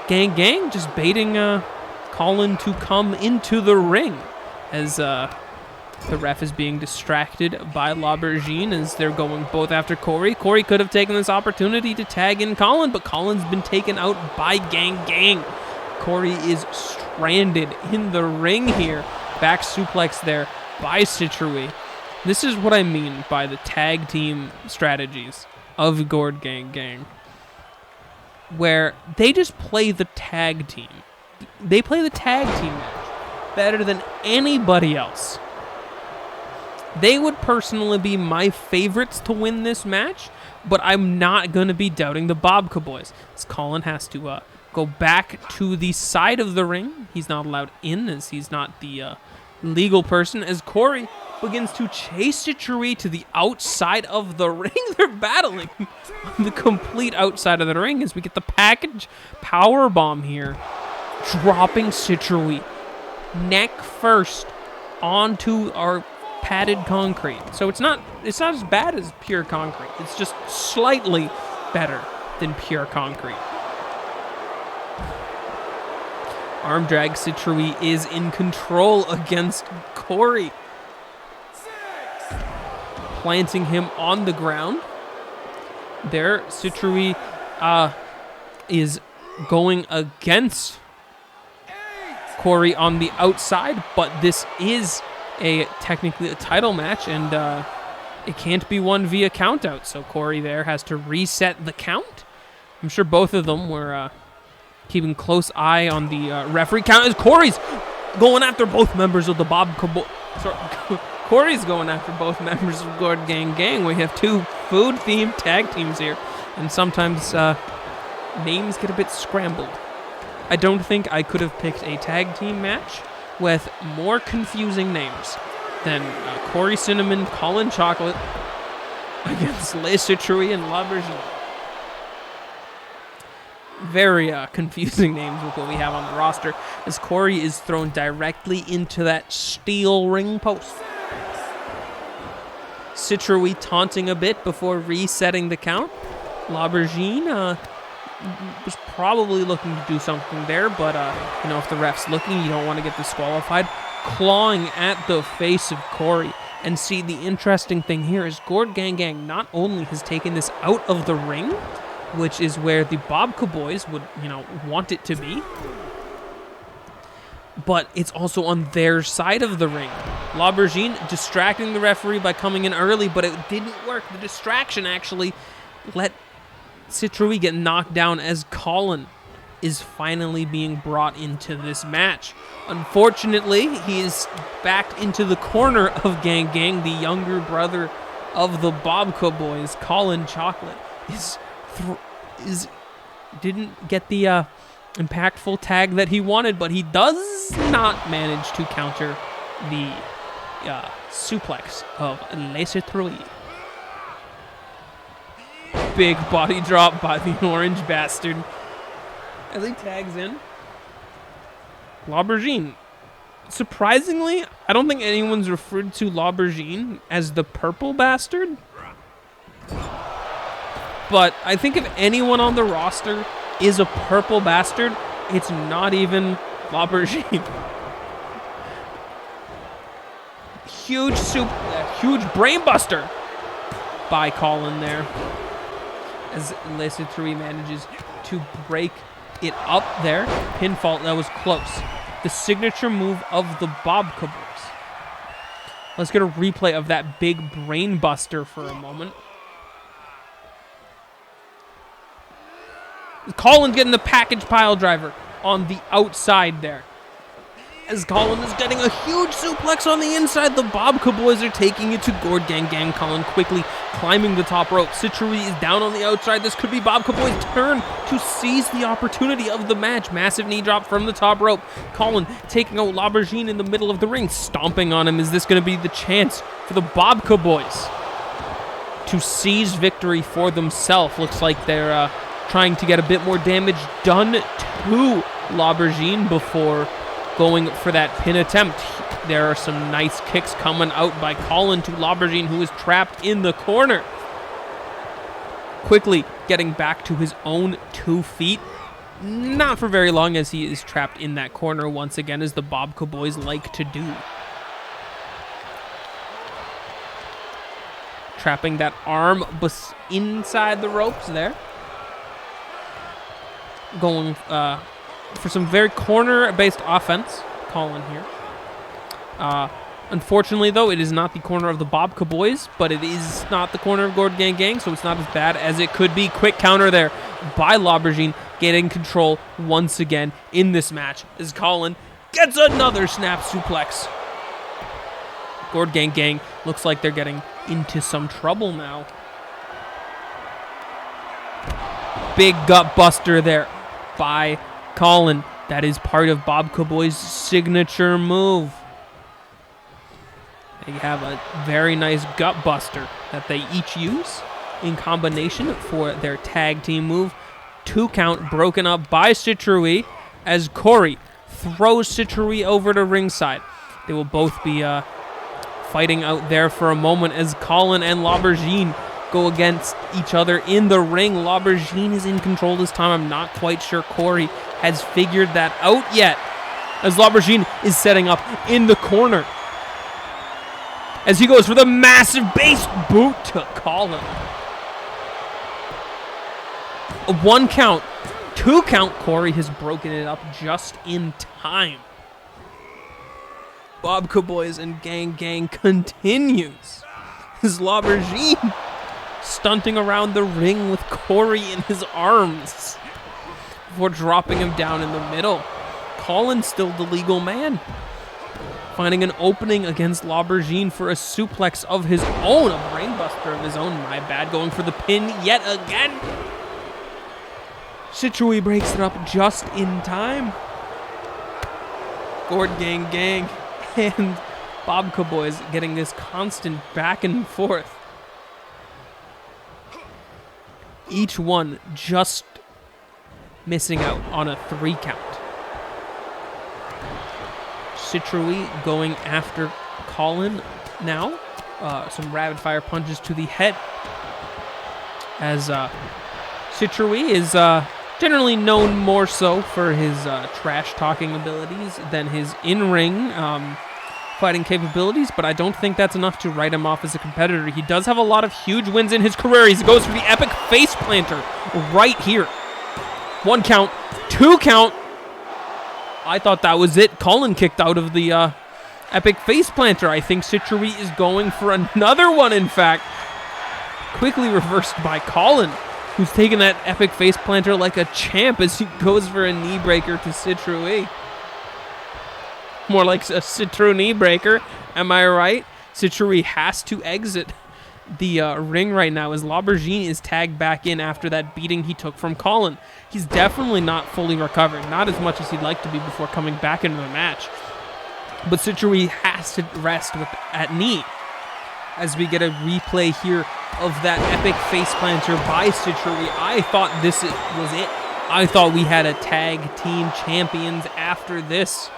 Gang Gang just baiting Colin to come into the ring as the ref is being distracted by L'Aubergine as they're going both after Corey. Corey could have taken this opportunity to tag in Colin, but Colin's been taken out by Gang Gang. Corey is stranded in the ring here. Back suplex there by Citrui. This is what I mean by the tag team strategies of Gord Gang Gang, where they just play the tag team. They play the tag team match better than anybody else. They would personally be my favorites to win this match, but I'm not going to be doubting the Babka boys. As Colin has to go back to the side of the ring. He's not allowed in as he's not the legal person, as Corey begins to chase Citrui to the outside of the ring. They're battling on the complete outside of the ring as we get the package power bomb here, dropping Citrui neck first onto our padded concrete. So it's not as bad as pure concrete. It's just slightly better than pure concrete. Arm drag. Citrui is in control against Corey, planting him on the ground. There, Citrui is going against Corey on the outside, but this is technically a title match, and it can't be won via countout. So Corey there has to reset the count. I'm sure both of them were keeping close eye on the referee count as Corey's going after both members of the Corey's going after both members of Gord Gang Gang. We have two food-themed tag teams here, and sometimes names get a bit scrambled. I don't think I could have picked a tag team match with more confusing names than Corey Cinnamon, Colin Chocolate against Le Citrouille and L'Aubergine. Very confusing names with what we have on the roster, as Corey is thrown directly into that steel ring post. Citrouille taunting a bit before resetting the count. L'Aubergine was probably looking to do something there, but if the ref's looking, you don't want to get disqualified. Clawing at the face of Corey. And see, the interesting thing here is Gord Gang Gang not only has taken this out of the ring, which is where the Bobka Boys would, want it to be, but it's also on their side of the ring. L'Aubergine distracting the referee by coming in early, but it didn't work. The distraction actually let Citrouille get knocked down as Colin is finally being brought into this match. Unfortunately, he is backed into the corner of Gang Gang. The younger brother of the Bobka Boys, Colin Chocolate, didn't get the impactful tag that he wanted, but he does not manage to counter the suplex of Le Citrouille. Big body drop by the orange bastard as he tags in L'Aubergine. Surprisingly, I don't think anyone's referred to L'Aubergine as the purple bastard. But I think if anyone on the roster is a purple bastard, it's not even L'Aubergine. Huge brainbuster by Colin there, as Le Citrouille manages to break it up there. Pinfall, that was close. The signature move of the Bobka Boys. Let's get a replay of that big brainbuster for a moment. Colin getting the package pile driver on the outside there. As Colin is getting a huge suplex on the inside, the Bobka Boys are taking it to Gord Gang Gang. Colin quickly climbing the top rope. Citrouille is down on the outside. This could be Bobka Boys' turn to seize the opportunity of the match. Massive knee drop from the top rope. Colin taking out L'Aubergine in the middle of the ring, stomping on him. Is this going to be the chance for the Bobka Boys to seize victory for themselves? Looks like they're trying to get a bit more damage done to L'Aubergine before going for that pin attempt. There are some nice kicks coming out by Colin to L'Aubergine, who is trapped in the corner. Quickly getting back to his own 2 feet. Not for very long, as he is trapped in that corner once again, as the Bobka Boys like to do. Trapping that arm inside the ropes there. Going for some very corner-based offense, Colin here. Unfortunately, though, it is not the corner of the Bobka Boys, but it is not the corner of Gord Gang Gang, so it's not as bad as it could be. Quick counter there by L'Aubergine, getting control once again in this match, as Colin gets another snap suplex. Gord Gang Gang looks like they're getting into some trouble now. Big gut buster there by Colin. That is part of Bobka Boys' signature move. They have a very nice gut buster that they each use in combination for their tag team move. 2 count broken up by Citrouille as Corey throws Citrouille over to ringside. They will both be fighting out there for a moment as Colin and L'Aubergine go against each other in the ring. L'Aubergine is in control this time. I'm not quite sure Corey has figured that out yet, as L'Aubergine is setting up in the corner as he goes for the massive base boot to Colin. A 1 count, 2 count. Corey has broken it up just in time. Bobka Boys and Gang Gang continues as L'Aubergine stunting around the ring with Corey in his arms before dropping him down in the middle. Colin's still the legal man, finding an opening against L'Aubergine for a suplex of his own, a brainbuster of his own, my bad, going for the pin yet again. Citrui breaks it up just in time. Gord Gang Gang and Bobka Boys getting this constant back and forth. Each one just missing out on a 3 count. Citrui going after Colin now. Some rapid fire punches to the head. As Citrui is generally known more so for his trash talking abilities than his in-ring fighting capabilities, but I don't think that's enough to write him off as a competitor. He does have a lot of huge wins in his career. He goes for the epic face planter right here. 1 count, 2 count. I thought that was it. Colin kicked out of the epic face planter. I think Citrui is going for another one, in fact. Quickly reversed by Colin, who's taking that epic face planter like a champ as he goes for a knee breaker to Citrui. More like a Citru knee breaker, am I right? Citrui has to exit the ring right now as L'Aubergine is tagged back in after that beating he took from Colin. He's definitely not fully recovered, not as much as he'd like to be before coming back into the match. But Citrui has to rest with at knee as we get a replay here of that epic face planter by Citrui. I thought this was it. I thought we had a tag team champions after this.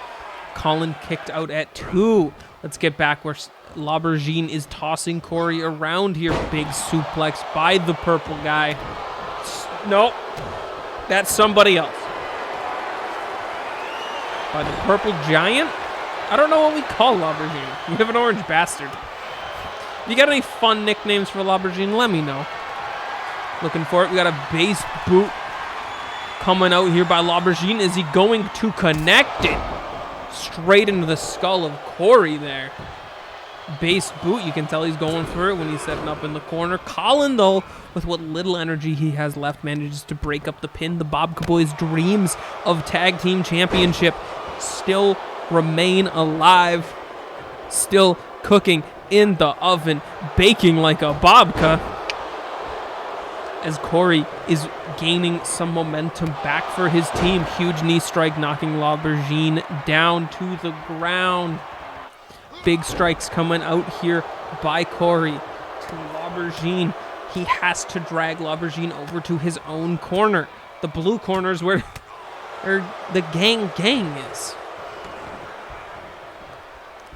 Colin kicked out at 2. Let's get back where L'Aubergine is tossing Corey around here. Big suplex by the purple guy. Nope. That's somebody else. By the purple giant? I don't know what we call L'Aubergine. We have an orange bastard. If you got any fun nicknames for L'Aubergine, let me know. Looking for it. We got a base boot coming out here by L'Aubergine. Is he going to connect it? Straight into the skull of Corey there. Base boot, you can tell he's going for it when he's setting up in the corner. Colin, though, with what little energy he has left, manages to break up the pin. The Bobka Boys' dreams of tag team championship still remain alive. Still cooking in the oven, baking like a babka. As Corey is gaining some momentum back for his team. Huge knee strike knocking L'Aubergine down to the ground. Big strikes coming out here by Corey to L'Aubergine. He has to drag L'Aubergine over to his own corner. The blue corner is where the gang is.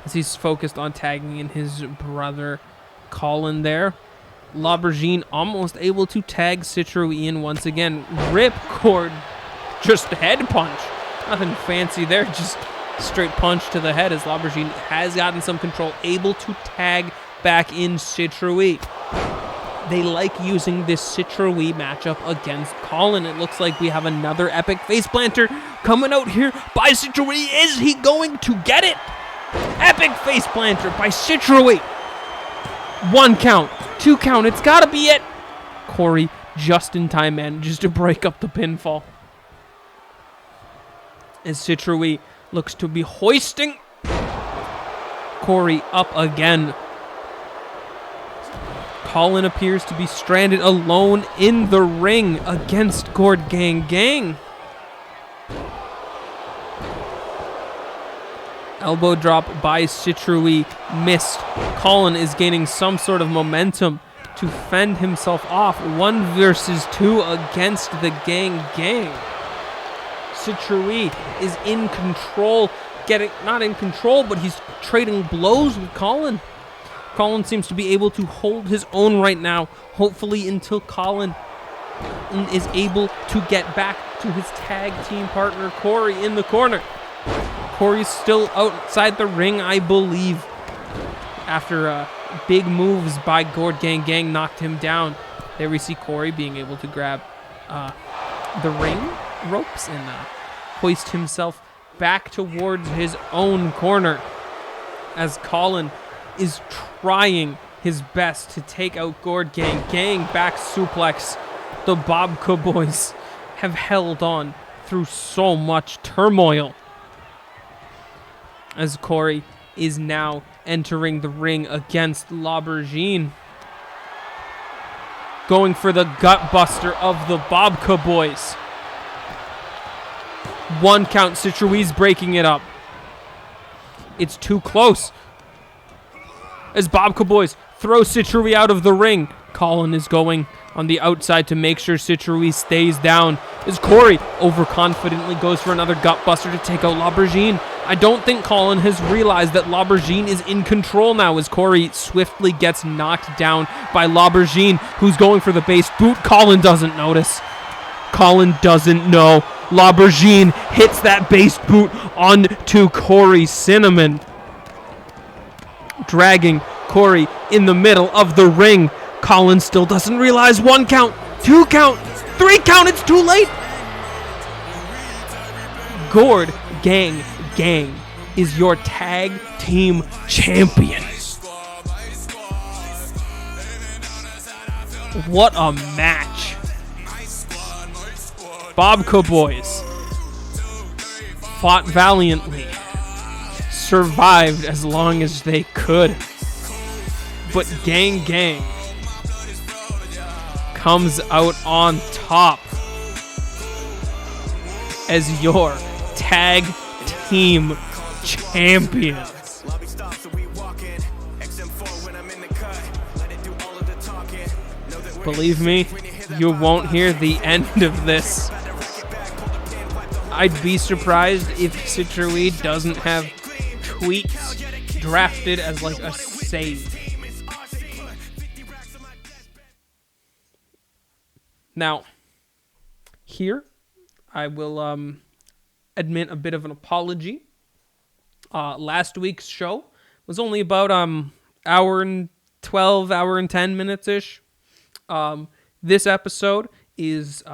As he's focused on tagging in his brother Colin there. L'Aubergine almost able to tag Citrui in once again. Ripcord, just head punch. Nothing fancy there, just straight punch to the head as L'Aubergine has gotten some control, able to tag back in Citrui. They like using this Citrui matchup against Colin. It looks like we have another epic face planter coming out here by Citrui. Is he going to get it? Epic face planter by Citrui. 1 count, 2 count, it's gotta be it. Corey just in time manages to break up the pinfall. As Citrui looks to be hoisting Corey up again. Colin appears to be stranded alone in the ring against Gord Gang Gang. Elbow drop by Citrui missed. Colin is gaining some sort of momentum to fend himself off. 1 versus 2 against the Gang Gang. Citrui is in control, not in control, but he's trading blows with Colin. Colin seems to be able to hold his own right now, hopefully until Colin is able to get back to his tag team partner Corey in the corner. Corey's still outside the ring, I believe, after big moves by Gord Gang Gang knocked him down. There we see Corey being able to grab the ring ropes and hoist himself back towards his own corner as Colin is trying his best to take out Gord Gang Gang. Back suplex. The Bobka Boys have held on through so much turmoil. As Corey is now entering the ring against L'Aubergine. Going for the gut buster of the Bobka Boys. 1 count. Citroën's breaking it up. It's too close. As Bob Caboys throws Citroën out of the ring. Colin is going on the outside to make sure Citroën stays down. As Corey overconfidently goes for another gutbuster to take out L'Aubergine. I don't think Colin has realized that L'Aubergine is in control now as Corey swiftly gets knocked down by L'Aubergine, who's going for the base boot. Colin doesn't notice. Colin doesn't know. L'Aubergine hits that base boot onto Corey Cinnamon, dragging Corey in the middle of the ring. Colin still doesn't realize. 1 count, 2 count, 3 count. It's too late. Gord Gang is your tag team champion. What a match. Bob Caboys fought valiantly, survived as long as they could, but Gang comes out on top as your tag team champions. Believe me, you won't hear the end of this. I'd be surprised if Citroën doesn't have tweets drafted as like a save. Now, here, I will admit a bit of an apology. Last week's show was only about hour and 12, hour and 10 minutes-ish. This episode is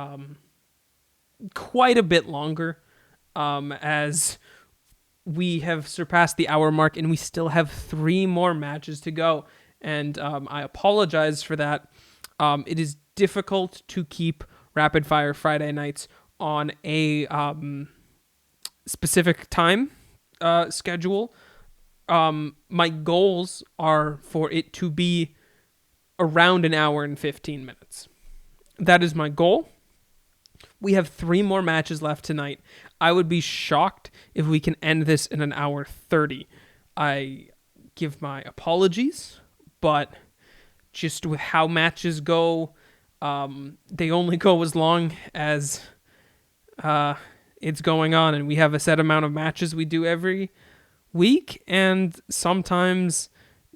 quite a bit longer, as we have surpassed the hour mark and we still have 3 more matches to go. And I apologize for that. It is difficult to keep Rapid Fire Friday nights on a specific time schedule. My goals are for it to be around an hour and 15 minutes. That is my goal. We have 3 more matches left tonight. I would be shocked if we can end this in an hour 30. I give my apologies, but just with how matches go, they only go as long as it's going on, and we have a set amount of matches we do every week, and sometimes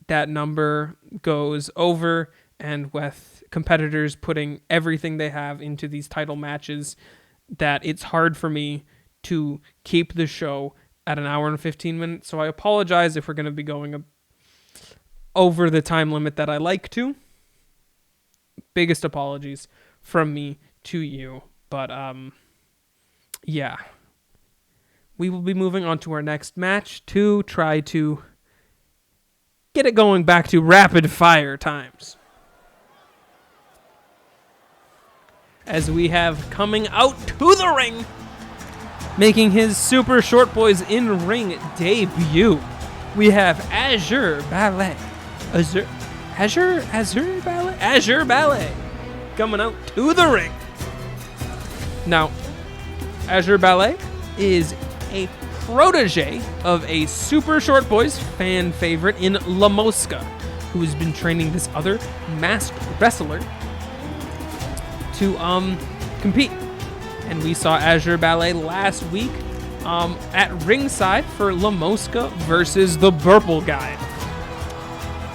that number goes over, and with competitors putting everything they have into these title matches, that it's hard for me to keep the show at an hour and 15 minutes. So I apologize if we're going to be going over the time limit that I like to. Biggest apologies from me to you. But yeah. We will be moving on to our next match to try to get it going back to rapid fire times. As we have coming out to the ring, making his Super Short Boys in ring debut, we have Azure Ballet. Azure Ballet coming out to the ring. Now, Azure Ballet is a protege of a Super Short Boys fan favorite in La Mosca, who has been training this other masked wrestler to compete. And we saw Azure Ballet last week at ringside for La Mosca versus the Burple Guy.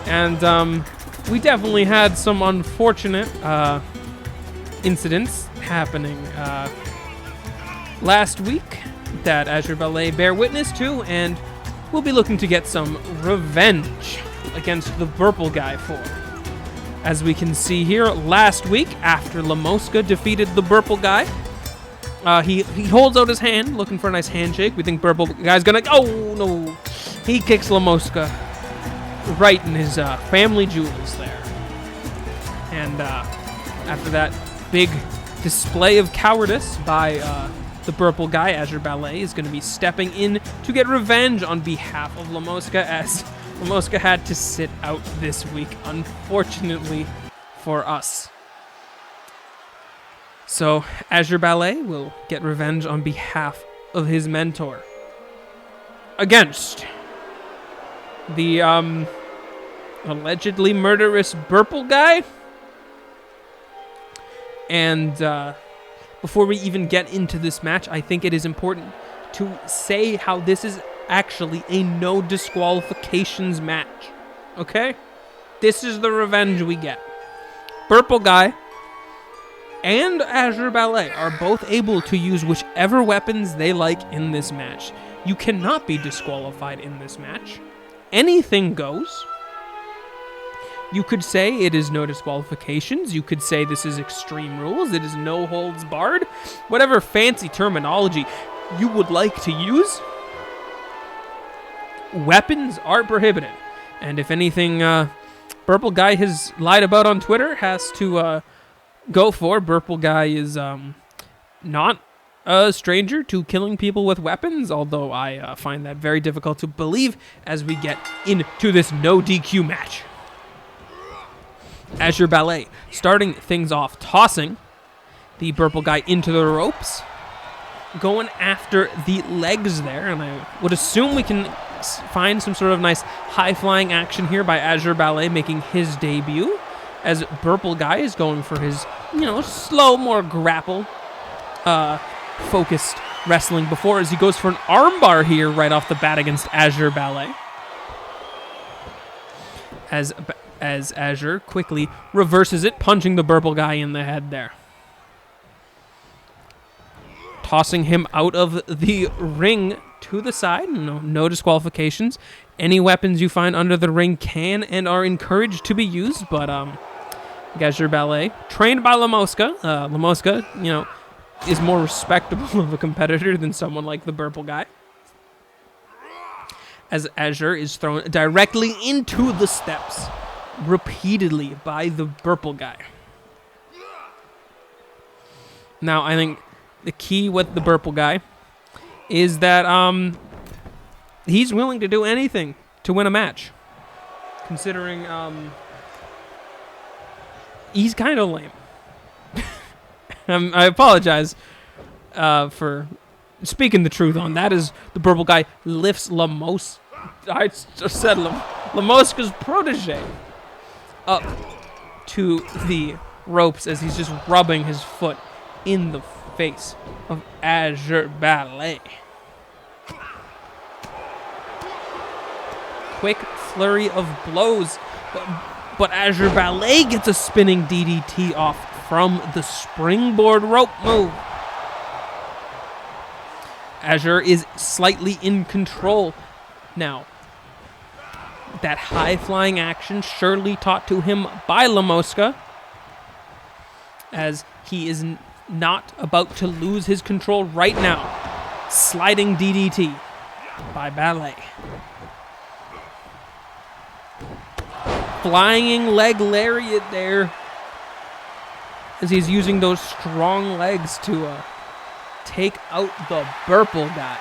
And we definitely had some unfortunate incidents happening last week that Azure Ballet bear witness to, and we'll be looking to get some revenge against the Burple Guy for. As we can see here, last week, after La Mosca defeated the Burple Guy, he holds out his hand, looking for a nice handshake. We think Burple Guy's gonna... Oh, no. He kicks La Mosca right in his family jewels there. And after that big display of cowardice by the Burple Guy, Azure Ballet is going to be stepping in to get revenge on behalf of La Mosca, as La Mosca had to sit out this week, unfortunately for us. So Azure Ballet will get revenge on behalf of his mentor against the allegedly murderous Burple guy. And before we even get into this match, I think it is important to say how this is actually a no disqualifications match. Okay? This is the revenge we get. Burple guy and Azure Ballet are both able to use whichever weapons they like in this match. You cannot be disqualified in this match. Anything goes. You could say it is no disqualifications. You could say this is extreme rules. It is no holds barred. Whatever fancy terminology you would like to use. Weapons are prohibited. And if anything Burple Guy has lied about on Twitter has to go for, Burple Guy is not a stranger to killing people with weapons, although I find that very difficult to believe as we get into this no DQ match. Azure Ballet starting things off, tossing the Burple Guy into the ropes, going after the legs there, and I would assume we can find some sort of nice high-flying action here by Azure Ballet making his debut, as Burple Guy is going for his, slow, more grapple focused wrestling before, as he goes for an armbar here right off the bat against Azure Ballet. As Azure quickly reverses it, punching the Burple Guy in the head there. Tossing him out of the ring to the side. No disqualifications. Any weapons you find under the ring can and are encouraged to be used, but Azure Ballet, trained by Lamosca. Lamosca, is more respectable of a competitor than someone like the Burple Guy. As Azure is thrown directly into the steps repeatedly by the Burple Guy. Now, I think the key with the Burple Guy is that he's willing to do anything to win a match. Considering he's kind of lame. I apologize for speaking the truth on that, as the Burple Guy lifts Lamosca's protege up to the ropes as he's just rubbing his foot in the face of Azure Ballet. Quick flurry of blows, but Azure Ballet gets a spinning DDT off from the springboard rope move. Azure is slightly in control now. That high-flying action surely taught to him by Lamosca, as he is not about to lose his control right now. Sliding DDT by Ballet. Flying leg lariat there, as he's using those strong legs to take out the Burple Guy.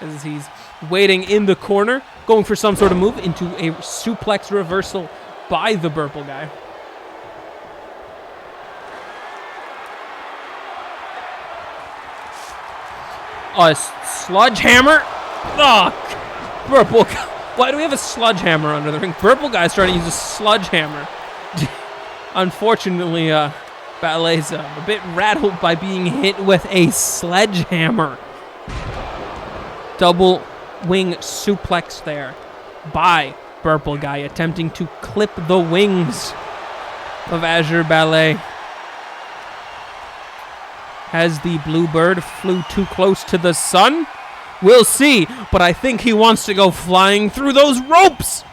As he's waiting in the corner, going for some sort of move into a suplex reversal by the Burple Guy. A sludge hammer. Oh, Burple Guy. Why do we have a sludge hammer under the ring? Burple Guy's trying to use a sludge hammer. Unfortunately, Ballet's a bit rattled by being hit with a sledgehammer. Double wing suplex there by Burple Guy, attempting to clip the wings of Azure Ballet. Has the Bluebird flew too close to the sun? We'll see, but I think he wants to go flying through those ropes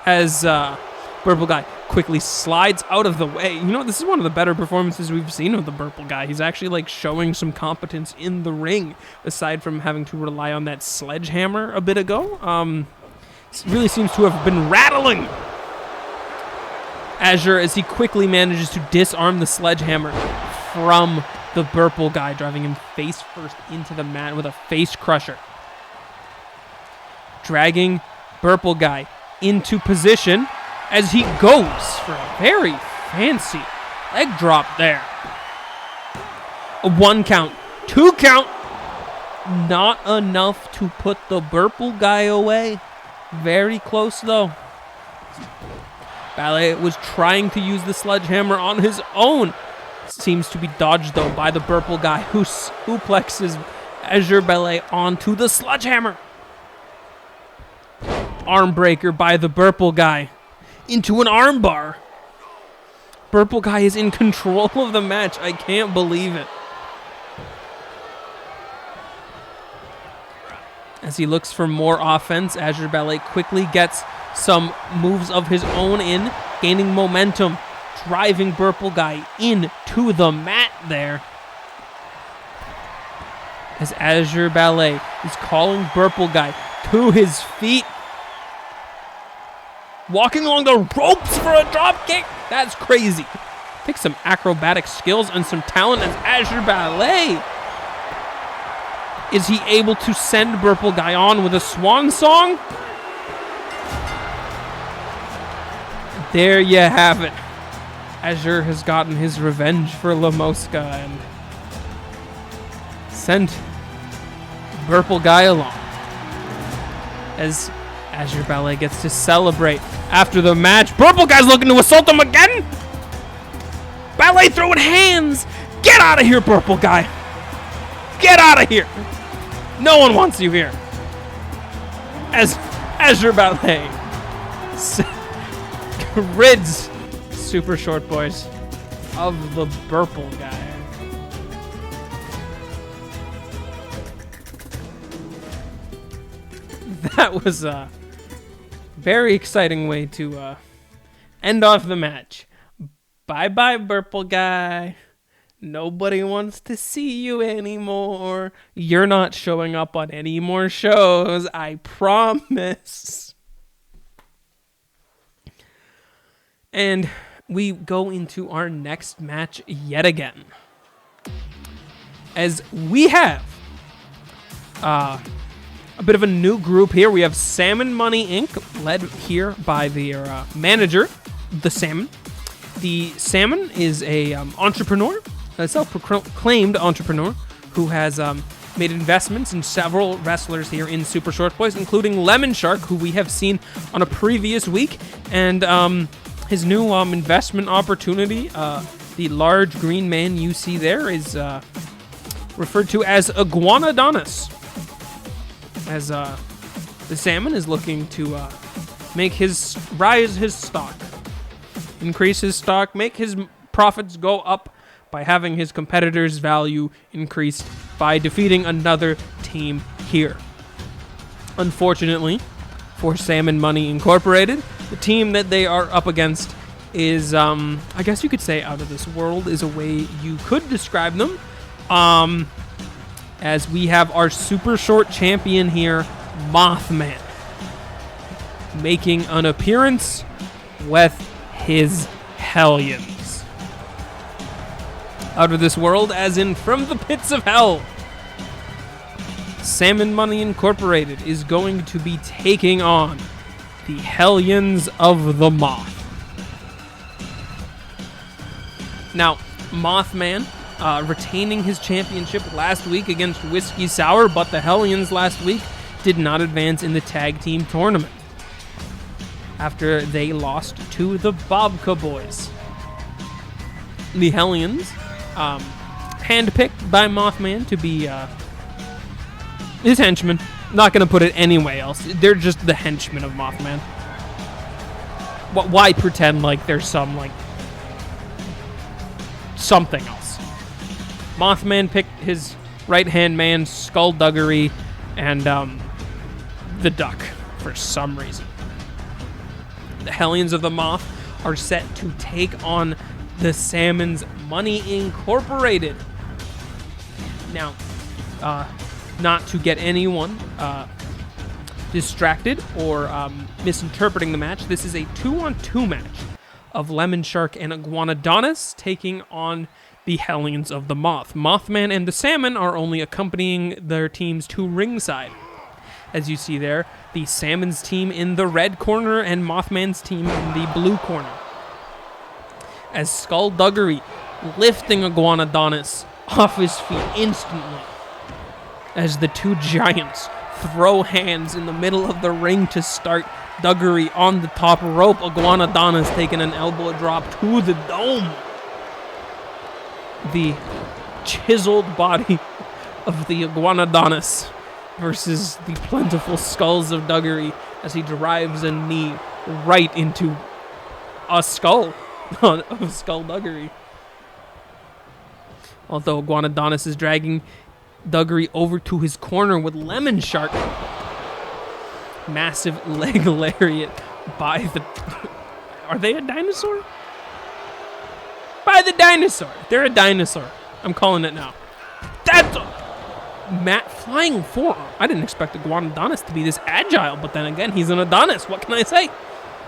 as Burple Guy quickly slides out of the way. This is one of the better performances we've seen of the Burple Guy. He's actually showing some competence in the ring, aside from having to rely on that sledgehammer a bit ago. Really seems to have been rattling Azure as he quickly manages to disarm the sledgehammer from the Burple Guy, driving him face first into the mat with a face crusher. Dragging Burple Guy into position as he goes for a very fancy leg drop there. A 1 count. 2 count. Not enough to put the Burple guy away. Very close, though. Ballet was trying to use the sledgehammer on his own. Seems to be dodged, though, by the Burple guy, who suplexes Azure Ballet onto the sledgehammer. Arm breaker by the Burple guy into an arm bar. Burple guy is in control of the match. I can't believe it. As he looks for more offense, Azure Ballet quickly gets some moves of his own in, gaining momentum, driving Burple guy into the mat there. As Azure Ballet is calling Burple guy to his feet. Walking along the ropes for a drop kick. That's crazy. Takes some acrobatic skills and some talent as Azure Ballet. Is he able to send Burple guy on with a swan song? There you have it. Azure has gotten his revenge for Lamoska and sent Burple guy along. As Azure Ballet gets to celebrate after the match. Burple guy's looking to assault him again. Ballet throwing hands. Get out of here, Burple guy. Get out of here. No one wants you here. As Azure Ballet rids Super Short Boys of the Burple guy. That was a very exciting way to end off the match. Bye-bye, Burple guy. Nobody wants to see you anymore. You're not showing up on any more shows, I promise. And we go into our next match yet again. As we have a bit of a new group here. We have Salmon Money Inc., led here by their manager, the Salmon. The Salmon is a entrepreneur, a self-proclaimed entrepreneur, who has made investments in several wrestlers here in Super Short Boys, including Lemon Shark, who we have seen on a previous week, and his new investment opportunity, the large green man you see there, is referred to as Iguanodonus. As the Salmon is looking to rise his stock, increase his stock, make his profits go up by having his competitors' value increased by defeating another team here. Unfortunately, for Salmon Money Incorporated, the team that they are up against is, I guess you could say, out of this world is a way you could describe them. As we have our super short champion here, Mothman, making an appearance with his Hellions. Out of this world, as in from the pits of hell, Salmon Money Incorporated is going to be taking on the Hellions of the Moth. Now, Mothman retaining his championship last week against Whiskey Sour, but the Hellions last week did not advance in the tag team tournament after they lost to the Bobka Boys. The Hellions, handpicked by Mothman to be his henchmen. Not going to put it anyway else. They're just the henchmen of Mothman. Why pretend like there's some, like, something else? Mothman picked his right-hand man, Skullduggery, and the Duck for some reason. The Hellions of the Moth are set to take on the Salmon's Money Incorporated. Now, not to get anyone distracted or misinterpreting the match, this is a 2-on-2 match of Lemon Shark and Iguanodonus taking on the Hellions of the Moth. Mothman and the Salmon are only accompanying their teams to ringside. As you see there, the Salmon's team in the red corner and Mothman's team in the blue corner. As Skullduggery lifting Iguanodonus off his feet instantly as the two giants throw hands in the middle of the ring to start. Duggery on the top rope. Iguanodonus taking an elbow drop to the dome. The chiseled body of the Iguanodonus versus the plentiful skulls of Duggery as he drives a knee right into a skull of Skullduggery. Although Iguanodonus is dragging Duggery over to his corner with Lemon Shark. Massive leg lariat by the... Are they a dinosaur? By the dinosaur. They're a dinosaur. I'm calling it now. That's a flying forearm. I didn't expect Iguanodonus to be this agile, but then again, he's an Adonis. What can I say?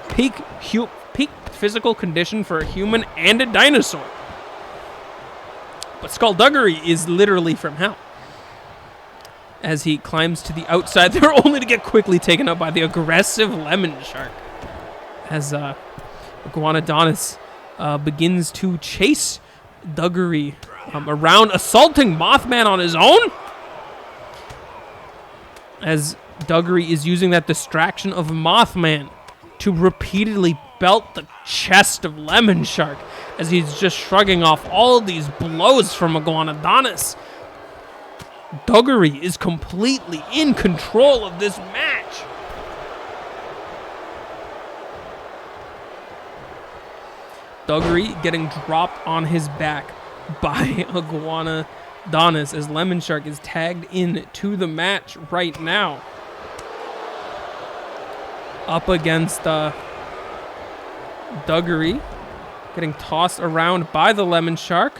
Peak physical condition for a human and a dinosaur. But Skullduggery is literally from hell. As he climbs to the outside there, only to get quickly taken out by the aggressive Lemon Shark. As Iguanodonus begins to chase Duggery around, assaulting Mothman on his own. As Duggery is using that distraction of Mothman to repeatedly belt the chest of Lemon Shark, as he's just shrugging off all these blows from Iguanodonus. Duggery is completely in control of this match. Duggery getting dropped on his back by Iguanodonus as Lemon Shark is tagged in to the match right now. Up against Duggery, getting tossed around by the Lemon Shark.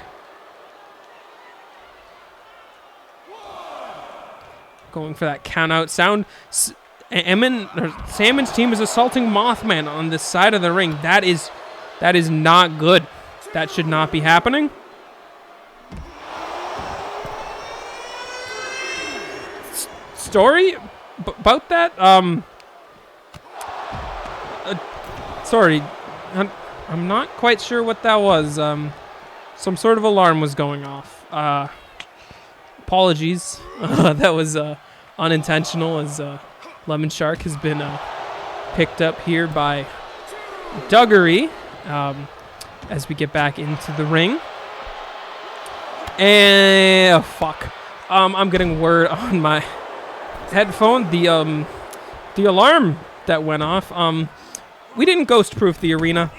Going for that count out sound. Salmon's team is assaulting Mothman on this side of the ring. That is not good. That should not be happening. Story about that? Sorry, I'm not quite sure what that was. Some sort of alarm was going off. Apologies. That was unintentional, as Lemon Shark has been picked up here by Duggery as we get back into the ring. And fuck. I'm getting word on my headphone. The alarm that went off. We didn't ghost-proof the arena.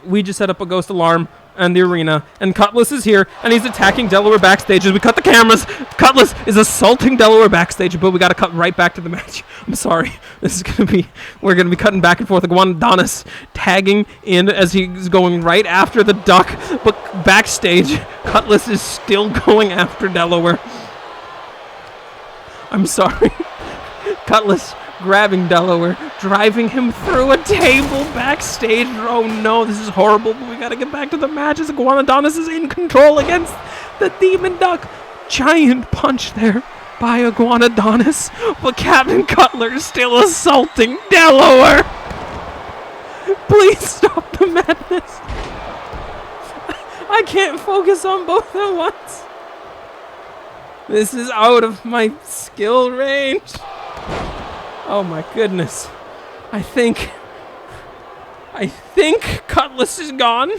We just set up a ghost alarm in the arena, and Cutlass is here, and he's attacking Delaware backstage as we cut the cameras. Cutlass is assaulting Delaware backstage, but we got to cut right back to the match. I'm sorry. We're gonna be cutting back and forth. Iguanodonus tagging in as he's going right after the duck, but backstage, Cutlass is still going after Delaware. I'm sorry. Cutlass grabbing Delaware, driving him through a table backstage. Oh no, this is horrible, but we gotta get back to the match as Iguanodonus is in control against the Demon Duck. Giant punch there by Iguanodonus, but Captain Cutler is still assaulting Delaware. Please stop the madness. I can't focus on both at once. This is out of my skill range. Oh my goodness. I think Cutlass is gone,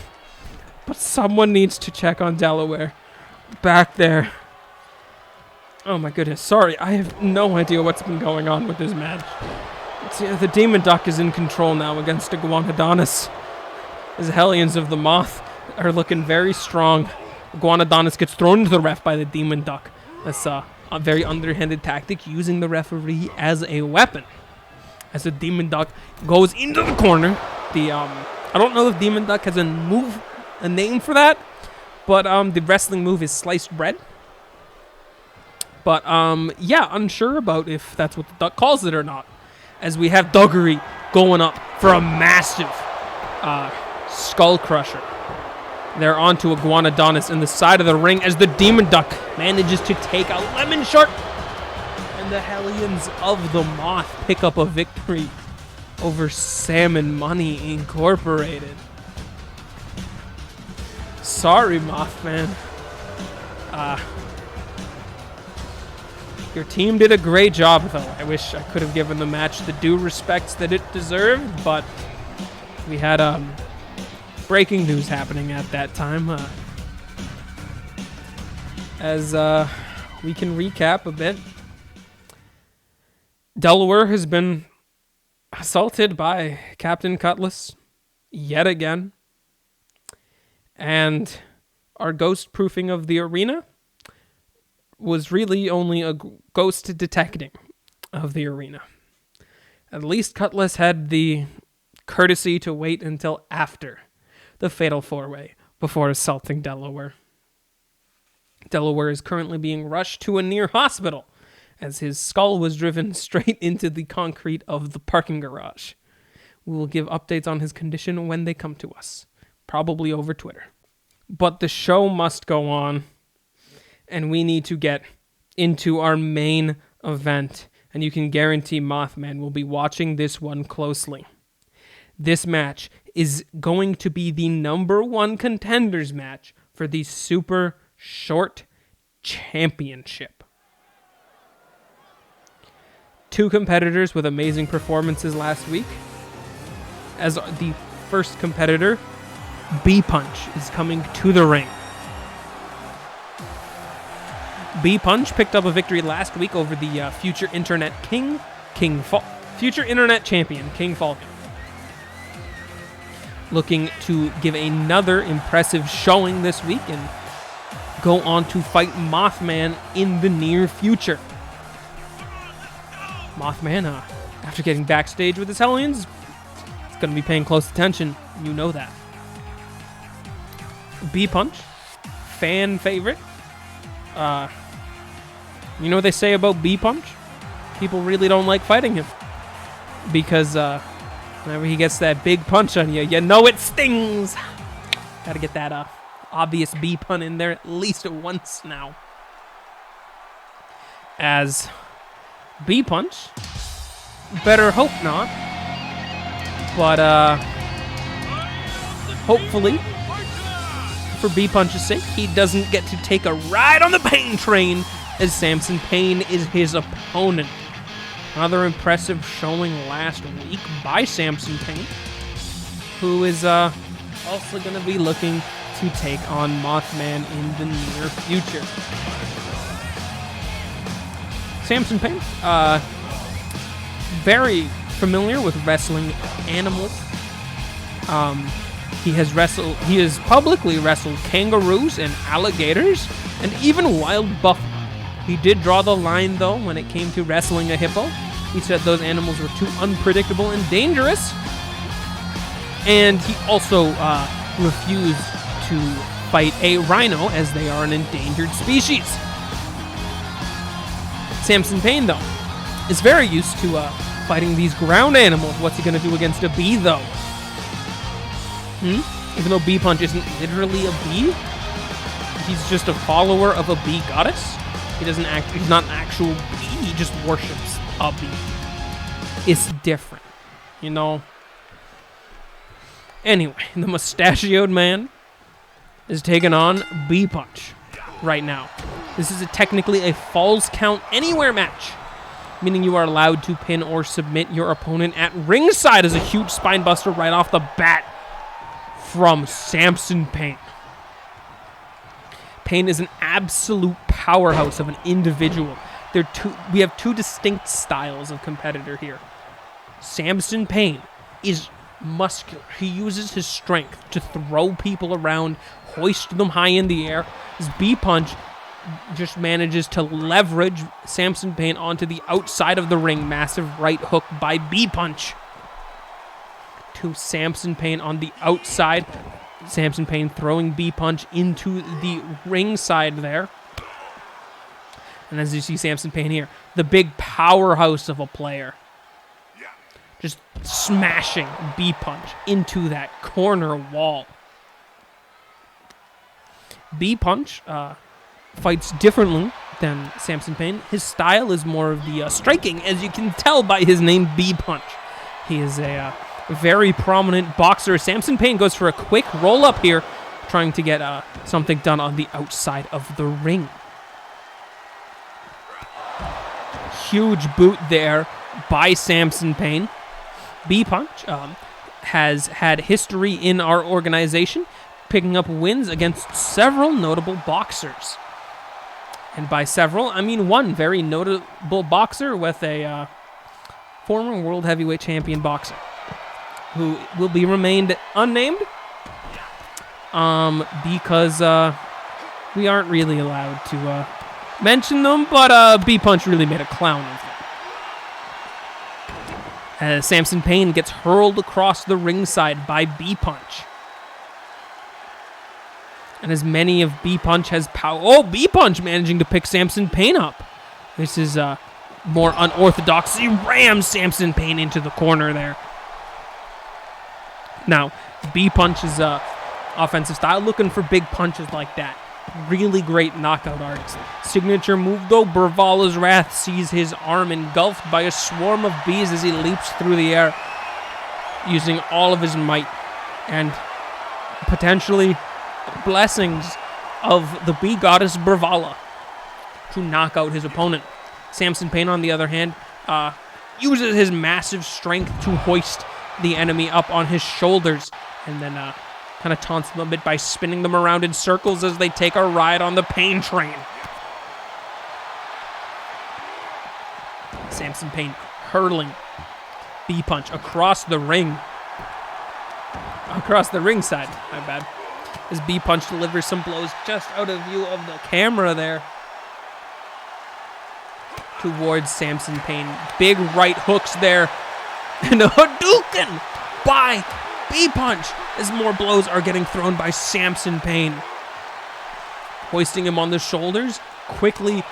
but someone needs to check on Delaware back there. Oh my goodness. Sorry, I have no idea what's been going on with this match. The Demon Duck is in control now against Iguanodonus. As Hellions of the Moth are looking very strong. Iguanodonus gets thrown into the ref by the Demon Duck. That's a very underhanded tactic, using the referee as a weapon. As the Demon Duck goes into the corner. I don't know if Demon Duck has a name for that, but the wrestling move is sliced bread. But yeah, unsure about if that's what the Duck calls it or not. As we have Duggery going up for a massive skull crusher. They're onto Iguanodonus in the side of the ring as the Demon Duck manages to take out Lemon Shark. And the Hellions of the Moth pick up a victory over Salmon Money Incorporated. Sorry, Mothman. Your team did a great job, though. I wish I could have given the match the due respects that it deserved, but we had breaking news happening at that time. As we can recap a bit, Delaware has been assaulted by Captain Cutlass yet again, and our ghost proofing of the arena was really only a ghost detecting of the arena. At least Cutlass had the courtesy to wait until after the Fatal 4-Way before assaulting Delaware. Delaware is currently being rushed to a near hospital as his skull was driven straight into the concrete of the parking garage. We will give updates on his condition when they come to us, probably over Twitter. But the show must go on, and we need to get into our main event, and you can guarantee Mothman will be watching this one closely. This match is going to be the #1 contenders match for the Super Short Championship. Two competitors with amazing performances last week. As the first competitor, B-Punch, is coming to the ring. B-Punch picked up a victory last week over the future internet future internet champion, King Falcon. Looking to give another impressive showing this week and go on to fight Mothman in the near future. Mothman, after getting backstage with his Hellions, is going to be paying close attention. You know that. B-Punch, fan favorite. You know what they say about B-Punch? People really don't like fighting him. Because whenever he gets that big punch on you, you know it stings. Gotta get that obvious B-pun in there at least once now. As B-Punch, better hope not. But hopefully, for B-Punch's sake, he doesn't get to take a ride on the Pain train as Samson Payne is his opponent. Another impressive showing last week by Samson Payne, who is also going to be looking to take on Mothman in the near future. Samson Payne, very familiar with wrestling animals. He has publicly wrestled kangaroos and alligators and even wild buffalo. He did draw the line, though, when it came to wrestling a hippo. He said those animals were too unpredictable and dangerous. And he also refused to fight a rhino, as they are an endangered species. Samson Payne, though, is very used to fighting these ground animals. What's he going to do against a bee, though? Even though B-Punch isn't literally a bee, he's just a follower of a bee goddess. He's not an actual bee, he just worships a bee. It's different, you know? Anyway, the mustachioed man is taking on B-Punch right now. This is technically a Falls Count Anywhere match, meaning you are allowed to pin or submit your opponent at ringside as a huge spinebuster right off the bat from Samson Payne. Payne is an absolute powerhouse of an individual. We have two distinct styles of competitor here. Samson Payne is muscular. He uses his strength to throw people around, hoist them high in the air. His B-Punch just manages to leverage Samson Payne onto the outside of the ring. Massive right hook by B-Punch to Samson Payne on the outside. Samson Payne throwing B-Punch into the ringside there. And as you see Samson Payne here, the big powerhouse of a player, just smashing B-Punch into that corner wall. B-Punch fights differently than Samson Payne. His style is more of the striking, as you can tell by his name, B-Punch. He is a very prominent boxer. Samson Payne goes for a quick roll-up here, trying to get something done on the outside of the ring. Huge boot there by Samson Payne. B-Punch has had history in our organization, picking up wins against several notable boxers. And by several, I mean one very notable boxer with a former world heavyweight champion boxer who will be remained unnamed because we aren't really allowed to mention them, but B-Punch really made a clown of them. As Samson Payne gets hurled across the ringside by B-Punch. And as many of B-Punch has power... Oh, B-Punch managing to pick Samson Payne up. This is more unorthodox. He rams Samson Payne into the corner there. Now, B-Punch's offensive style, looking for big punches like that. Really great knockout artist. Signature move, though, Bravala's Wrath sees his arm engulfed by a swarm of bees as he leaps through the air, using all of his might and potentially blessings of the bee goddess Bravala to knock out his opponent. Samson Payne, on the other hand, uses his massive strength to hoist the enemy up on his shoulders and then kind of taunts them a bit by spinning them around in circles as they take a ride on the pain train. Samson Payne hurling B-Punch across the ring. Across the ringside, my bad. As B-Punch delivers some blows just out of view of the camera there. Towards Samson Payne. Big right hooks there. And a Hadouken by B-Punch as more blows are getting thrown by Samson Payne. Hoisting him on the shoulders, quickly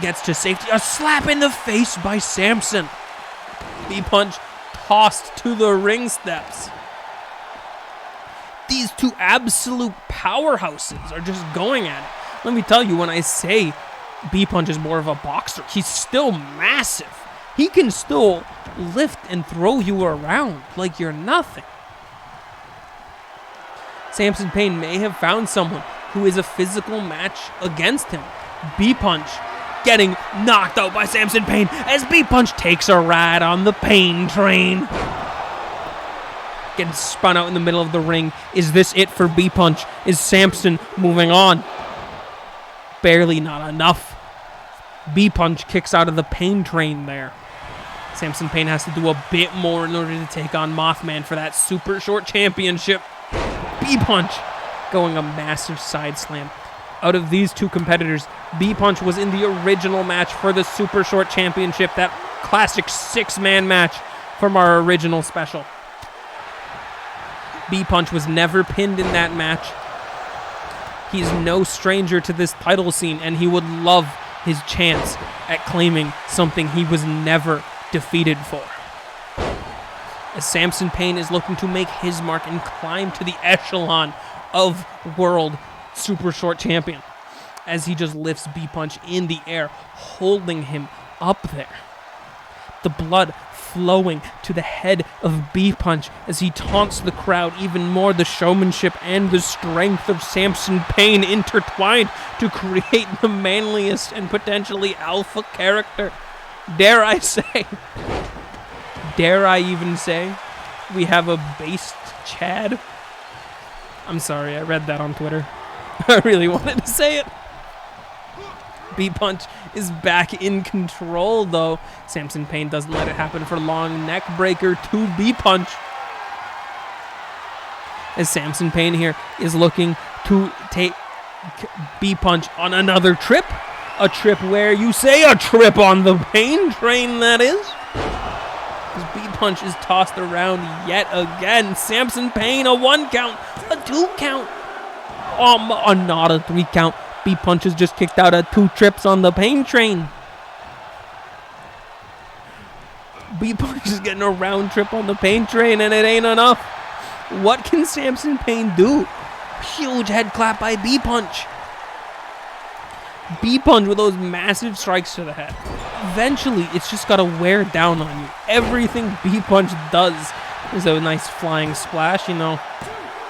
gets to safety. A slap in the face by Samson. B-Punch tossed to the ring steps. These two absolute powerhouses are just going at it. Let me tell you, when I say B-Punch is more of a boxer, he's still massive. He can still lift and throw you around like you're nothing. Samson Payne may have found someone who is a physical match against him. B-Punch getting knocked out by Samson Payne as B-Punch takes a ride on the pain train. Getting spun out in the middle of the ring. Is this it for B-Punch? Is Samson moving on? Barely, not enough. B-Punch kicks out of the pain train there. Samson Payne has to do a bit more in order to take on Mothman for that super short championship. B-Punch going a massive side slam. Out of these two competitors, B-Punch was in the original match for the super short championship, that classic 6-man match from our original special. B-Punch was never pinned in that match. He's no stranger to this title scene, and he would love his chance at claiming something he was never defeated for. As Samson Payne is looking to make his mark and climb to the echelon of world super short champion, as he just lifts B-Punch in the air, holding him up there. The blood flowing to the head of B-Punch as he taunts the crowd even more. The showmanship and the strength of Samson Payne intertwined to create the manliest and potentially alpha character. Dare I say, dare I even say, we have a based Chad. I'm sorry, I read that on Twitter. I really wanted to say it. B-Punch is back in control, though. Samson Payne doesn't let it happen for long. Neck breaker to B-Punch. As Samson Payne here is looking to take B-Punch on another trip. A trip where you say a trip on the pain train, that is. As B-Punch is tossed around yet again. Samson Payne, a 1 count, a 2 count. Not a 3 count. B-Punch has just kicked out of 2 trips on the pain train. B-Punch is getting a round trip on the pain train, and it ain't enough. What can Samson Payne do? Huge head clap by B-Punch. B-Punch with those massive strikes to the head. Eventually, it's just got to wear down on you. Everything B-Punch does is a nice flying splash. You know,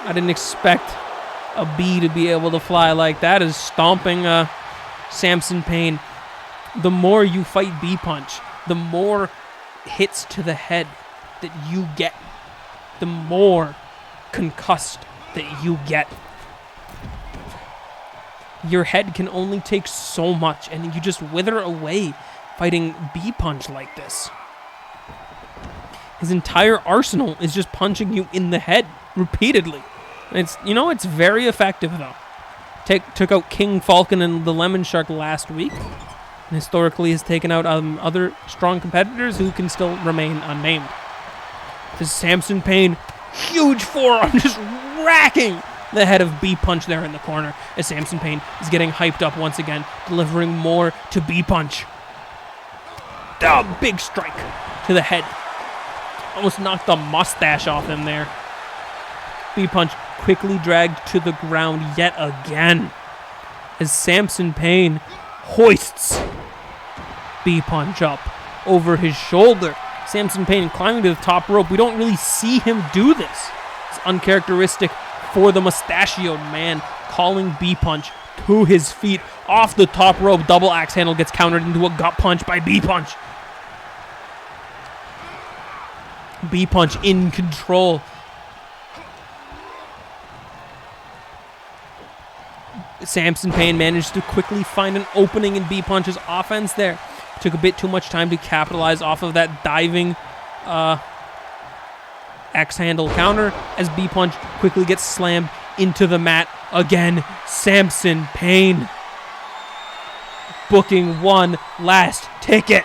I didn't expect a bee to be able to fly like that is stomping Samson Payne. The more you fight bee punch, the more hits to the head that you get, the more concussed that you get. Your head can only take so much, and you just wither away fighting bee punch like this. His entire arsenal is just punching you in the head repeatedly. It's very effective though. Took out King Falcon and the Lemon Shark last week, and historically has taken out other strong competitors who can still remain unnamed. This Samson Payne, huge forearm, just racking the head of bee punch there in the corner, as Samson Payne is getting hyped up once again, delivering more to bee punch. Oh, big strike to the head. Almost knocked the mustache off him there. Bee punch quickly dragged to the ground yet again, as Samson Payne hoists bee punch up over his shoulder. Samson Payne climbing to the top rope. We don't really see him do this. It's uncharacteristic for the mustachioed man, calling bee punch to his feet off the top rope. Double axe handle gets countered into a gut punch by bee punch. Bee punch in control. Samson Payne managed to quickly find an opening in bee punch's offense there. Took a bit too much time to capitalize off of that diving X-handle counter, as bee punch quickly gets slammed into the mat again. Samson Payne booking one last ticket.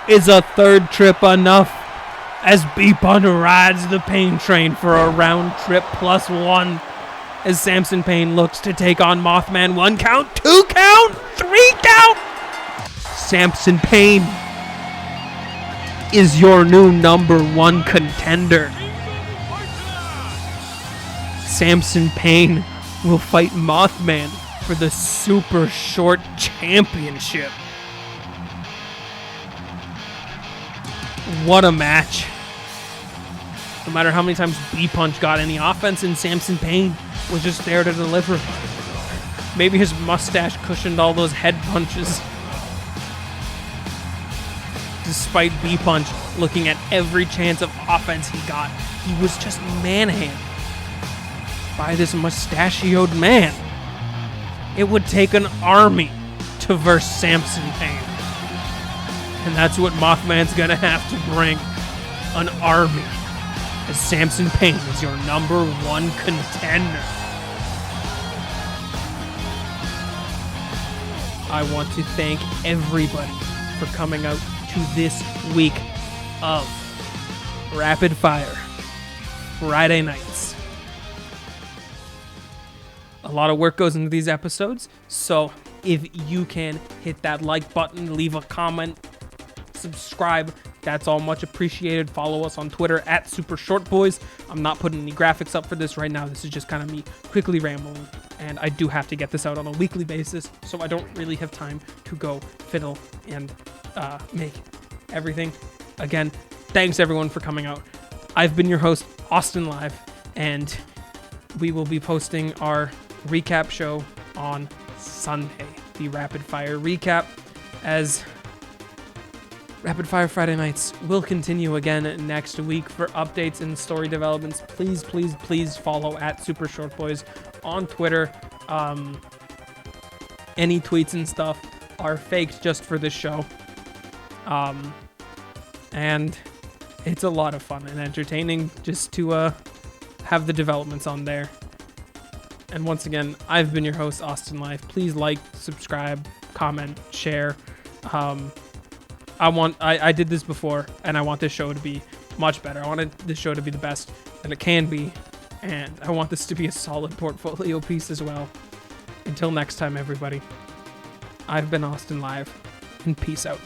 Is a third trip enough, as bee punch rides the Payne train for a round trip +1, as Samson Payne looks to take on Mothman. 1 count, 2 count, 3 count. Samson Payne is your new #1 contender. Samson Payne will fight Mothman for the Super Short Championship. What a match. No matter how many times bee punch got any offense, and Samson Payne was just there to deliver. Maybe his mustache cushioned all those head punches. Despite bee punch looking at every chance of offense he got, he was just manhandled by this mustachioed man. It would take an army to verse Samson Payne. And that's what Mothman's gonna have to bring. An army. As Samson Payne is your #1 contender. I want to thank everybody for coming out to this week of Rapid Fire Friday nights. A lot of work goes into these episodes, so if you can hit that like button, leave a comment, subscribe, that's all much appreciated. Follow us on Twitter at Super Short Boys. I'm not putting any graphics up for this right now. This is just kind of me quickly rambling, and I do have to get this out on a weekly basis, so I don't really have time to go fiddle and make everything. Again, thanks everyone for coming out. I've been your host, Austin Live, and we will be posting our recap show on Sunday, the Rapid Fire recap, as Rapid Fire Friday nights will continue again next week. For updates and story developments, please follow at Super Short Boys on Twitter. Any tweets and stuff are faked just for this show. And it's a lot of fun and entertaining just to have the developments on there. And once again, I've been your host, Austin Life. Please like, subscribe, comment, share. I did this before, and I want this show to be much better. I wanted this show to be the best that it can be, and I want this to be a solid portfolio piece as well. Until next time, everybody, I've been Austin Live, and peace out.